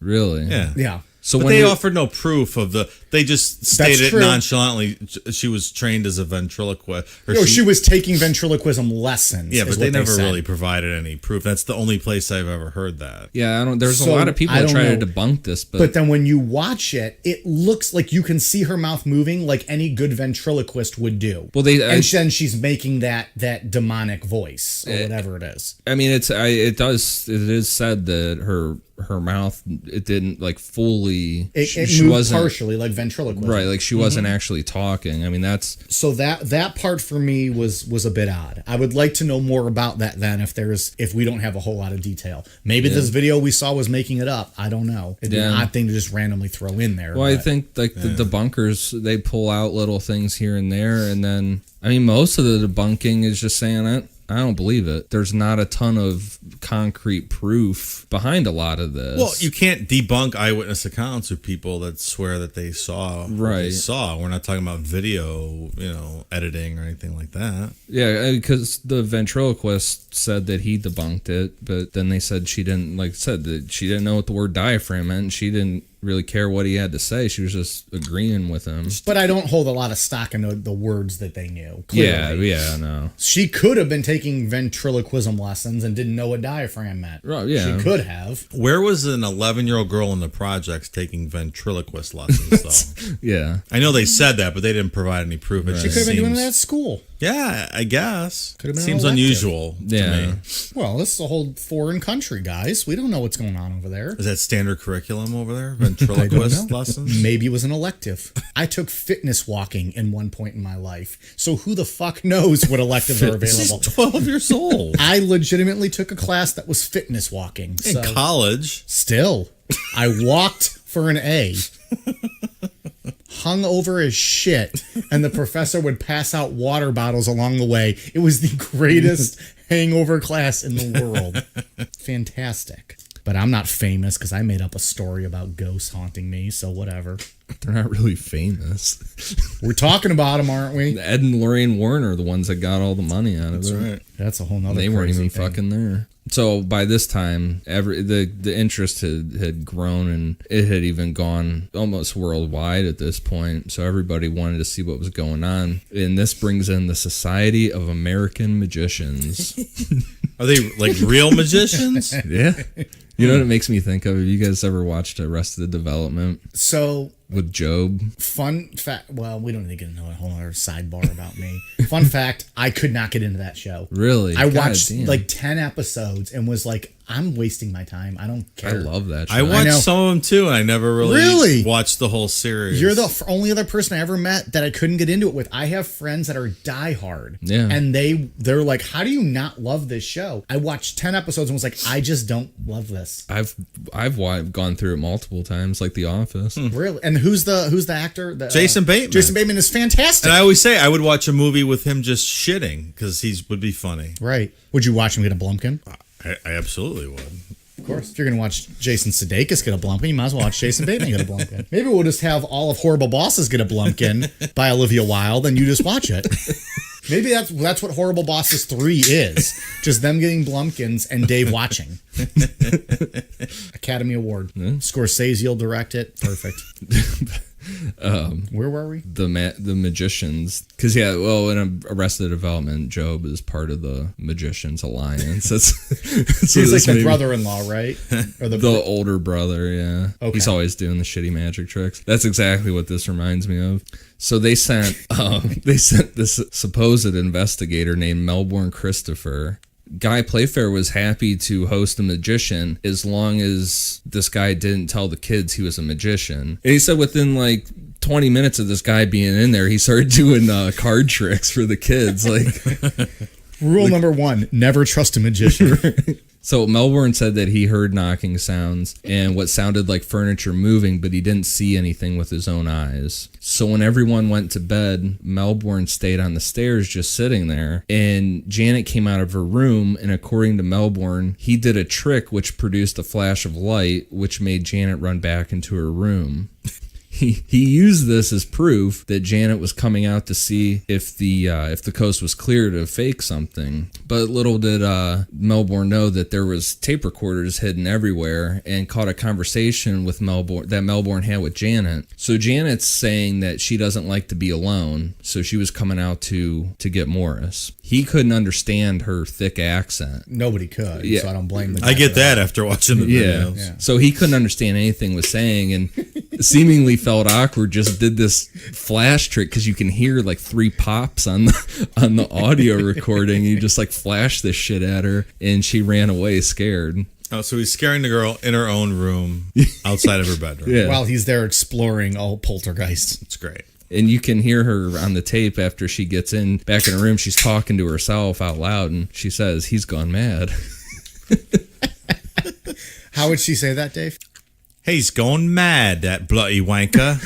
Really? yeah. Yeah. So But when they you- offered no proof of the. They just stated true. nonchalantly she was trained as a ventriloquist. Or No, she was taking ventriloquism lessons. Yeah, is but they what never said. really provided any proof. That's the only place I've ever heard that. Yeah, I don't. There's So, a lot of people I that don't try know. to debunk this, But then when you watch it, it looks like you can see her mouth moving like any good ventriloquist would do. Well, and then she's making that demonic voice or whatever it is. I mean, it is said that her mouth, it didn't like fully. It moved partially like ventriloquism. Right, like she wasn't actually talking. I mean, that's So that part for me was a bit odd. I would like to know more about that then if we don't have a whole lot of detail. Maybe this video we saw was making it up. I don't know. It'd be an odd thing to just randomly throw in there. well. I but- think like the debunkers, they pull out little things here and there, and then I mean, most of the debunking is just saying that. I don't believe it. There's not a ton of concrete proof behind a lot of this. Well, you can't debunk eyewitness accounts of people that swear that they saw what they Right. saw. We're not talking about video, editing or anything like that. Yeah, because the ventriloquist said that he debunked it, but then they said she didn't, like said that she didn't know what the word diaphragm meant, and she didn't really care what he had to say. She was just agreeing with him. But I don't hold a lot of stock in the words that they knew. Clearly. Yeah, no. She could have been taking ventriloquism lessons and didn't know what diaphragm meant. Right, yeah. She could have. Where was an 11-year-old girl in the projects taking ventriloquist lessons, though? Yeah. I know they said that, but they didn't provide any proof. It She just could have been doing seems- that at school. Yeah, I guess. Could have been Seems an elective. unusual to Yeah. me. Well, this is a whole foreign country, guys. We don't know what's going on over there. Is that standard curriculum over there? Ventriloquist lessons? Maybe it was an elective. I took fitness walking in one point in my life. So who the fuck knows what electives are She's available? 12 years old. I legitimately took a class that was fitness walking. In So college. still, I walked for an A. Hung over as shit, and the professor would pass out water bottles along the way. It was the greatest hangover class in the world. Fantastic. But I'm not famous because I made up a story about ghosts haunting me, so whatever. They're not really famous. We're talking about them, aren't we? Ed and Lorraine Warren are the ones that got all the money out of it. That's right. That's a whole nother They weren't crazy even thing. fucking there. So by this time, the interest had grown, and it had even gone almost worldwide at this point. So everybody wanted to see what was going on. And this brings in the Society of American Magicians. Are they like real magicians? Yeah. You know what it makes me think of? Have you guys ever watched Arrested Development So, with Job? fun fact. Well, we don't need to get into a whole other sidebar about me. Fun fact, I could not get into that show. Really? I God watched damn. like 10 episodes and was like, I'm wasting my time. I don't I care. love that show. I know. watched some of them too, and I never Really? watched the whole series. You're the only other person I ever met that I couldn't get into it with. I have friends that are diehard. Yeah. And they're like, how do you not love this show? I watched 10 episodes and was like, I just don't love this. I've gone through it multiple times, like The Office. Really? And who's the actor? Jason Bateman. Jason Bateman is fantastic. And I always say I would watch a movie with him just shitting because he would be funny. Right. Would you watch him get a Blumpkin? I absolutely would. Of course. If you're going to watch Jason Sudeikis get a Blumpkin, you might as well watch Jason Bateman get a Blumpkin. Maybe we'll just have all of Horrible Bosses get a Blumpkin by Olivia Wilde, and you just watch it. Maybe that's what Horrible Bosses 3 is. Just them getting Blumpkins and Dave watching. Academy Award. Scorsese will direct it. Perfect. Where were we? The Magicians, because in Arrested Development, Job is part of the Magicians Alliance. He's like the brother-in-law, right? Or the older brother. Yeah, Okay. He's always doing the shitty magic tricks. That's exactly what this reminds me of. So they sent this supposed investigator named Melbourne Christopher. Guy Playfair was happy to host a magician as long as this guy didn't tell the kids he was a magician. And he said within like 20 minutes of this guy being in there, he started doing card tricks for the kids. Like, Rule number 1, never trust a magician. so Melbourne said that he heard knocking sounds and what sounded like furniture moving, but he didn't see anything with his own eyes. So when everyone went to bed, Melbourne stayed on the stairs just sitting there, and Janet came out of her room, and according to Melbourne, he did a trick which produced a flash of light, which made Janet run back into her room. He used this as proof that Janet was coming out to see if the coast was clear to fake something. But little did Melbourne know that there was tape recorders hidden everywhere, and caught a conversation with Melbourne had with Janet. So Janet's saying that she doesn't like to be alone, so she was coming out to get Maurice. He couldn't understand her thick accent. Nobody could, Yeah. so I don't blame the guy. I get for that after watching the videos. Yeah. So he couldn't understand anything was saying, and seemingly felt awkward, just did this flash trick, because you can hear like 3 pops on the audio recording. He just like flashed this shit at her, and she ran away scared. Oh, so he's scaring the girl in her own room outside of her bedroom. Yeah. While he's there exploring all poltergeists. It's great. And you can hear her on the tape after she gets back in her room. She's talking to herself out loud, and she says, "He's gone mad." How would she say that, Dave? Hey, he's going mad, that bloody wanker.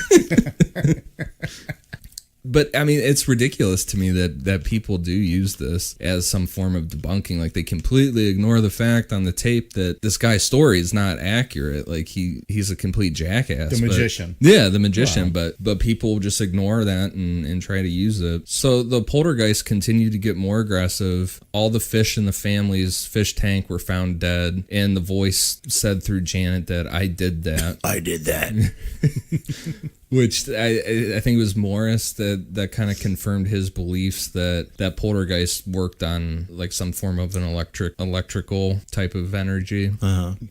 But I mean, it's ridiculous to me that people do use this as some form of debunking. Like, they completely ignore the fact on the tape that this guy's story is not accurate. Like, he's a complete jackass. The magician. Yeah, the magician. Wow. But people just ignore that and try to use it. So the poltergeists continue to get more aggressive. All the fish in the family's fish tank were found dead, and the voice said through Janet that I did that. I did that. Which I think it was Maurice that kind of confirmed his beliefs that poltergeist worked on like some form of an electrical type of energy.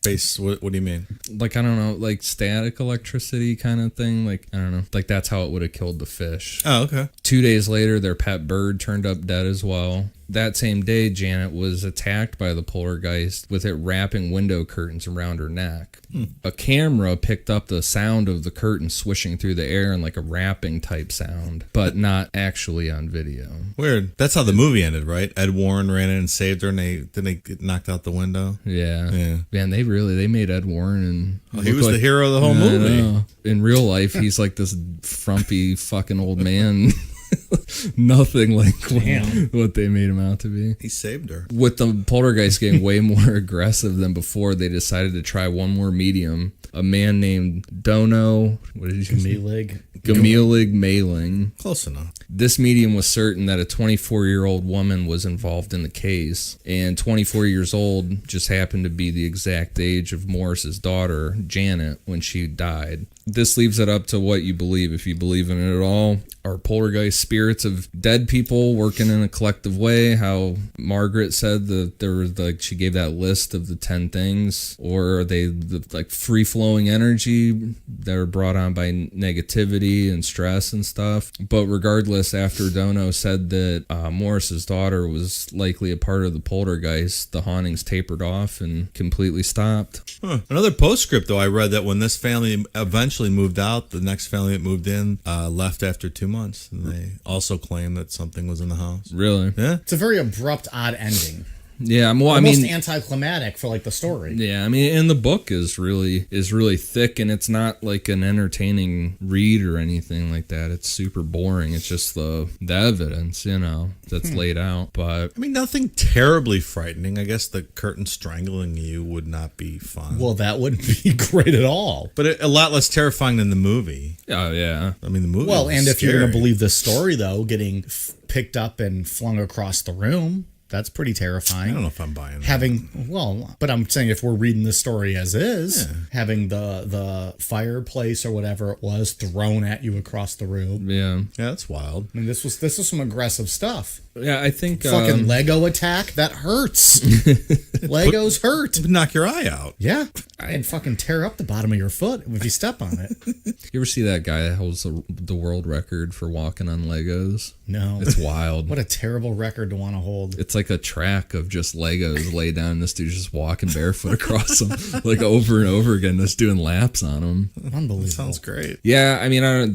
Base, what do you mean? Like, I don't know, like static electricity kind of thing. Like, I don't know, like that's how it would have killed the fish. Oh, okay. 2 days later, their pet bird turned up dead as well. That same day, Janet was attacked by the poltergeist with it wrapping window curtains around her neck. A camera picked up the sound of the curtain swishing through the air in like a rapping type sound, but not actually on video. Weird. That's how the movie ended, right? Ed Warren ran in and saved her, and they get knocked out the window. Yeah. Man, they made Ed Warren and He was the hero of the whole movie. In real life, he's like this frumpy fucking old man. Nothing like what they made him out to be. He saved her. With the poltergeist getting way more aggressive than before, they decided to try one more medium. A man named Dono, what did you say? Gamilig Mailing. Close enough. This medium was certain that a 24-year-old woman was involved in the case, and 24 years old just happened to be the exact age of Maurice's daughter, Janet, when she died. This leaves it up to what you believe, if you believe in it at all. Are poltergeist spirits of dead people working in a collective way? How Margaret said that there was she gave that list of the 10 things, or are they like free-flowing energy that are brought on by negativity and stress and stuff? But regardless, after Dono said that Maurice's daughter was likely a part of the poltergeist, the hauntings tapered off and completely stopped. Another postscript, though, I read that when this family eventually moved out, the next family that moved in left after 2 months, and they also claimed that something was in the house. Really? Yeah. It's a very abrupt, odd ending. Yeah, Almost anticlimactic for like the story. Yeah, I mean, and the book is really thick, and it's not like an entertaining read or anything like that. It's super boring. It's just the evidence, that's laid out. But I mean, nothing terribly frightening. I guess the curtain strangling you would not be fun. Well, that wouldn't be great at all. But a lot less terrifying than the movie. oh yeah, I mean, the movie. Well, was and if you're scary. going to believe this story, though, getting picked up and flung across the room, that's pretty terrifying. I don't know if I'm buying that. But I'm saying if we're reading the story as is, having the fireplace or whatever it was thrown at you across the room. yeah, that's wild. I mean, this was some aggressive stuff. yeah. I think Fucking Lego attack, that hurts. Legos hurt. It'd knock your eye out. Yeah, and fucking tear up the bottom of your foot if you step on it. You ever see that guy that holds the world record for walking on Legos? No. It's wild. What a terrible record to want to hold. It's It's like a track of just Legos laid down. And this dude's just walking barefoot across them, like over and over again, just doing laps on them. Unbelievable. Sounds great. Yeah, I mean,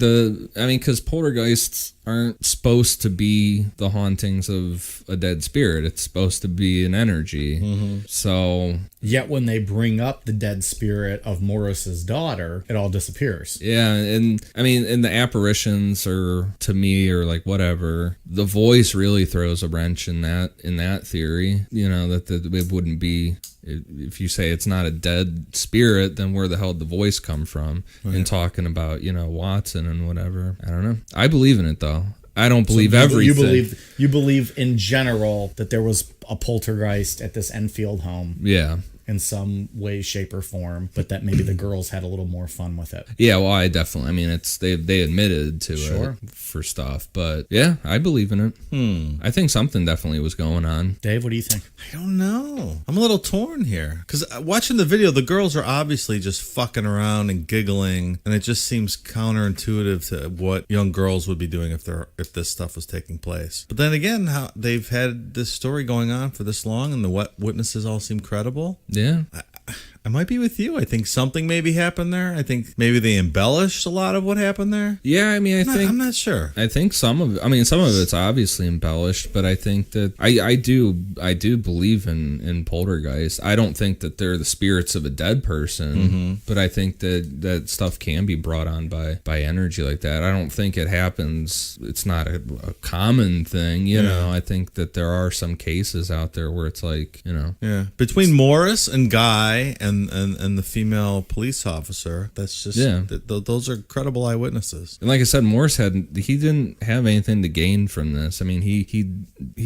because poltergeists aren't supposed to be the hauntings of a dead spirit. It's supposed to be an energy. So Yet when they bring up the dead spirit of Maurice's daughter, it all disappears. yeah, and I mean, and the apparitions are, to me, or like whatever. The voice really throws a wrench in that theory. You know, that it wouldn't be. If you say it's not a dead spirit, then where the hell did the voice come from? Right. And talking about, Watson and whatever. I don't know. I believe in it though. I don't believe everything. You believe in general that there was a poltergeist at this Enfield home. Yeah. In some way, shape, or form, but that maybe the girls had a little more fun with it. Yeah, well, I mean, it's they admitted to it for stuff, but yeah, I believe in it. I think something definitely was going on. Dave, what do you think? I don't know. I'm a little torn here because watching the video, the girls are obviously just fucking around and giggling, and it just seems counterintuitive to what young girls would be doing if this stuff was taking place. But then again, how they've had this story going on for this long, and the witnesses all seem credible. Yeah. I might be with you. I think something maybe happened there. I think maybe they embellished a lot of what happened there. Yeah, I mean, I'm not sure. I think some of it's obviously embellished, but I think that I do believe in poltergeist. I don't think that they're the spirits of a dead person, but I think that stuff can be brought on by energy like that. I don't think it happens. It's not a common thing, you know. I think that there are some cases out there where it's like, Yeah. Between Morris and Guy and the female police officer, that's just those are credible eyewitnesses. And like I said, Morris he didn't have anything to gain from this. I mean, he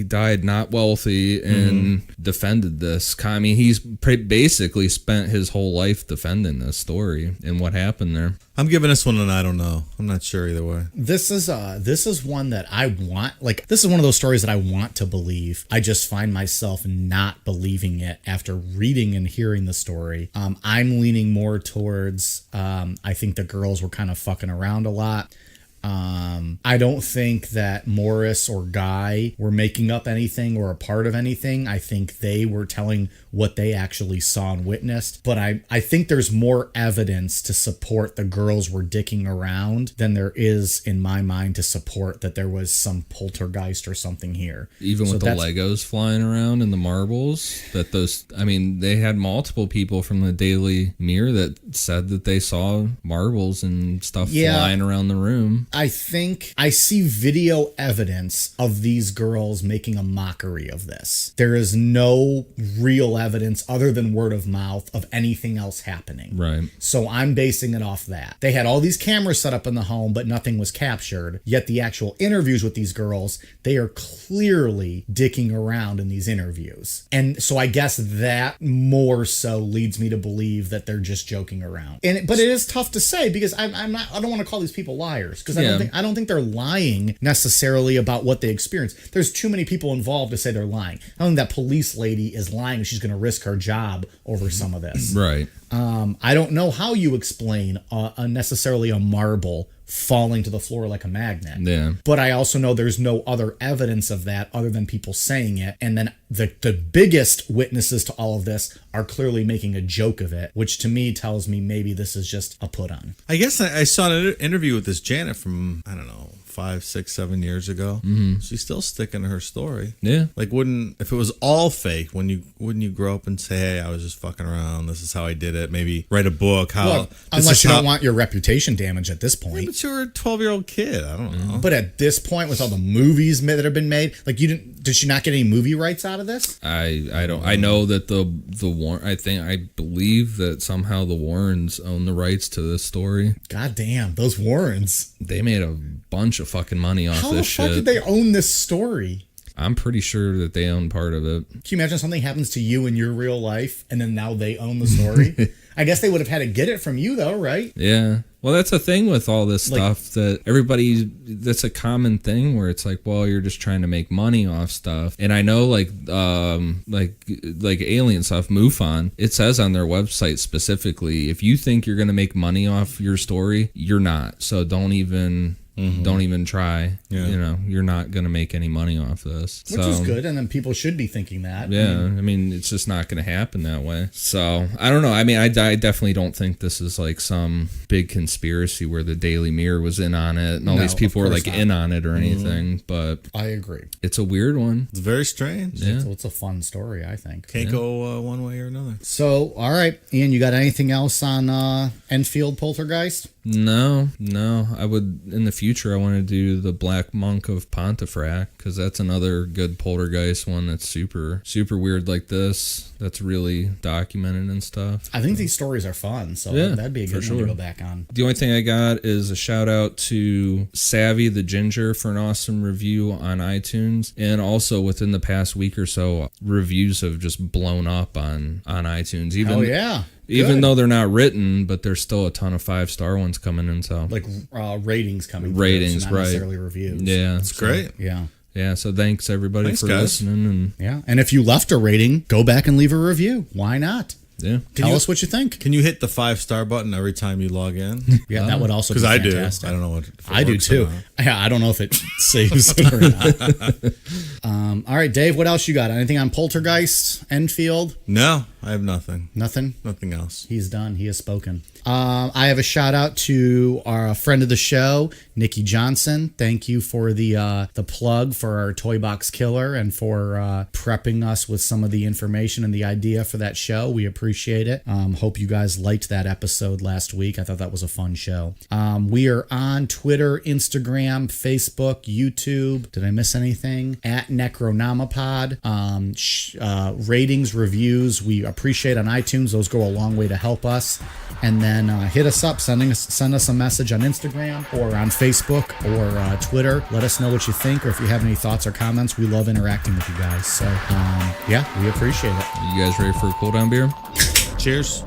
died not wealthy and defended this. I mean, he's basically spent his whole life defending this story and what happened there. I'm giving this one an I don't know. I'm not sure either way. This is one that I want. Like, this is one of those stories that I want to believe. I just find myself not believing it after reading and hearing the story. I'm leaning more towards I think the girls were kind of fucking around a lot. I don't think that Morris or Guy were making up anything or a part of anything. I think they were telling what they actually saw and witnessed. But I think there's more evidence to support the girls were dicking around than there is in my mind to support that there was some poltergeist or something here. Even with the Legos flying around and the marbles, they had multiple people from the Daily Mirror that said that they saw marbles and stuff flying around the room. I think I see video evidence of these girls making a mockery of this. There is no real evidence other than word of mouth of anything else happening. Right. So I'm basing it off that. They had all these cameras set up in the home, but nothing was captured. Yet the actual interviews with these girls, they are clearly dicking around in these interviews. And so I guess that more so leads me to believe that they're just joking around. But it is tough to say because I don't want to call these people liars because I don't think they're lying necessarily about what they experienced. There's too many people involved to say they're lying. I don't think that police lady is lying. She's going to risk her job over some of this. Right. I don't know how you explain necessarily a marble falling to the floor like a magnet. Yeah. But I also know there's no other evidence of that other than people saying it. And then the biggest witnesses to all of this are clearly making a joke of it, which to me tells me maybe this is just a put on. I guess I saw an interview with this Janet from, I don't know, 5, 6, 7 years ago. She's still sticking to her story. Yeah. Like, if it was all fake, wouldn't you grow up and say, hey, I was just fucking around, this is how I did it, maybe write a book, unless you don't want your reputation damaged at this point. Yeah, but you're a 12-year-old kid, I don't know. But at this point, with all the movies that have been made, like, did she not get any movie rights out of this? I don't. I know that the Warren. I believe that somehow the Warrens own the rights to this story. God damn, those Warrens! They made a bunch of fucking money off this shit. How the fuck did they own this story? I'm pretty sure that they own part of it. Can you imagine something happens to you in your real life, and then now they own the story? I guess they would have had to get it from you, though, right? Yeah. Well, that's the thing with all this stuff that that's a common thing where it's like, well, you're just trying to make money off stuff. And I know like alien stuff, MUFON, it says on their website specifically, if you think you're going to make money off your story, you're not. So don't even Don't even try. Yeah. You know, you're not going to make any money off this. Which is good, and then people should be thinking that. Yeah, I mean, it's just not going to happen that way. So, I don't know. I mean, I definitely don't think this is like some big conspiracy where the Daily Mirror was in on it and all these people were like in on it or anything, but I agree. it's a weird one. It's very strange. Yeah. It's a fun story, I think. Can't go one way or another. So, all right, Ian, you got anything else on Enfield Poltergeist? No. I would, in the future, I want to do the Black Monk of Pontefract, because that's another good poltergeist one that's super, super weird like this. That's really documented and stuff. I think these stories are fun, so Yeah, that'd be a good for one to sure. go back on. The only thing I got is a shout out to Savvy the Ginger for an awesome review on iTunes. And also within the past week or so, reviews have just blown up on iTunes. Oh, yeah. Even Good. though they're not written, but there's still a ton of 5-star ones coming in. So Like ratings coming Ratings, through, so not right. necessarily reviews. yeah, It's great. Yeah. Yeah, so thanks everybody Thanks, for guys. listening. And Yeah. And if you left a rating, go back and leave a review. Why not? yeah. Tell you- us what you think. Can you hit the 5-star button every time you log in? Yeah, that would also be Because I do. fantastic. I don't know what. if it I do works or too. not. Yeah, I don't know if it saves it or not. All right, Dave, what else you got? Anything on Poltergeist, Enfield? No, I have nothing. Nothing? Nothing else. He's done. He has spoken. I have a shout out to our friend of the show, Nikki Johnson. Thank you for the plug for our Toy Box Killer and for prepping us with some of the information and the idea for that show. We appreciate it. Hope you guys liked that episode last week. I thought that was a fun show. We are on Twitter, Instagram, Facebook, YouTube. Did I miss anything? At Necronomipod. Ratings, reviews, we appreciate on iTunes. Those go a long way to help us. And then hit us up, send us a message on Instagram or on Facebook or Twitter. Let us know what you think, or if you have any thoughts or comments. We love interacting with you guys. So, yeah, we appreciate it. You guys ready for a cool down beer? Cheers.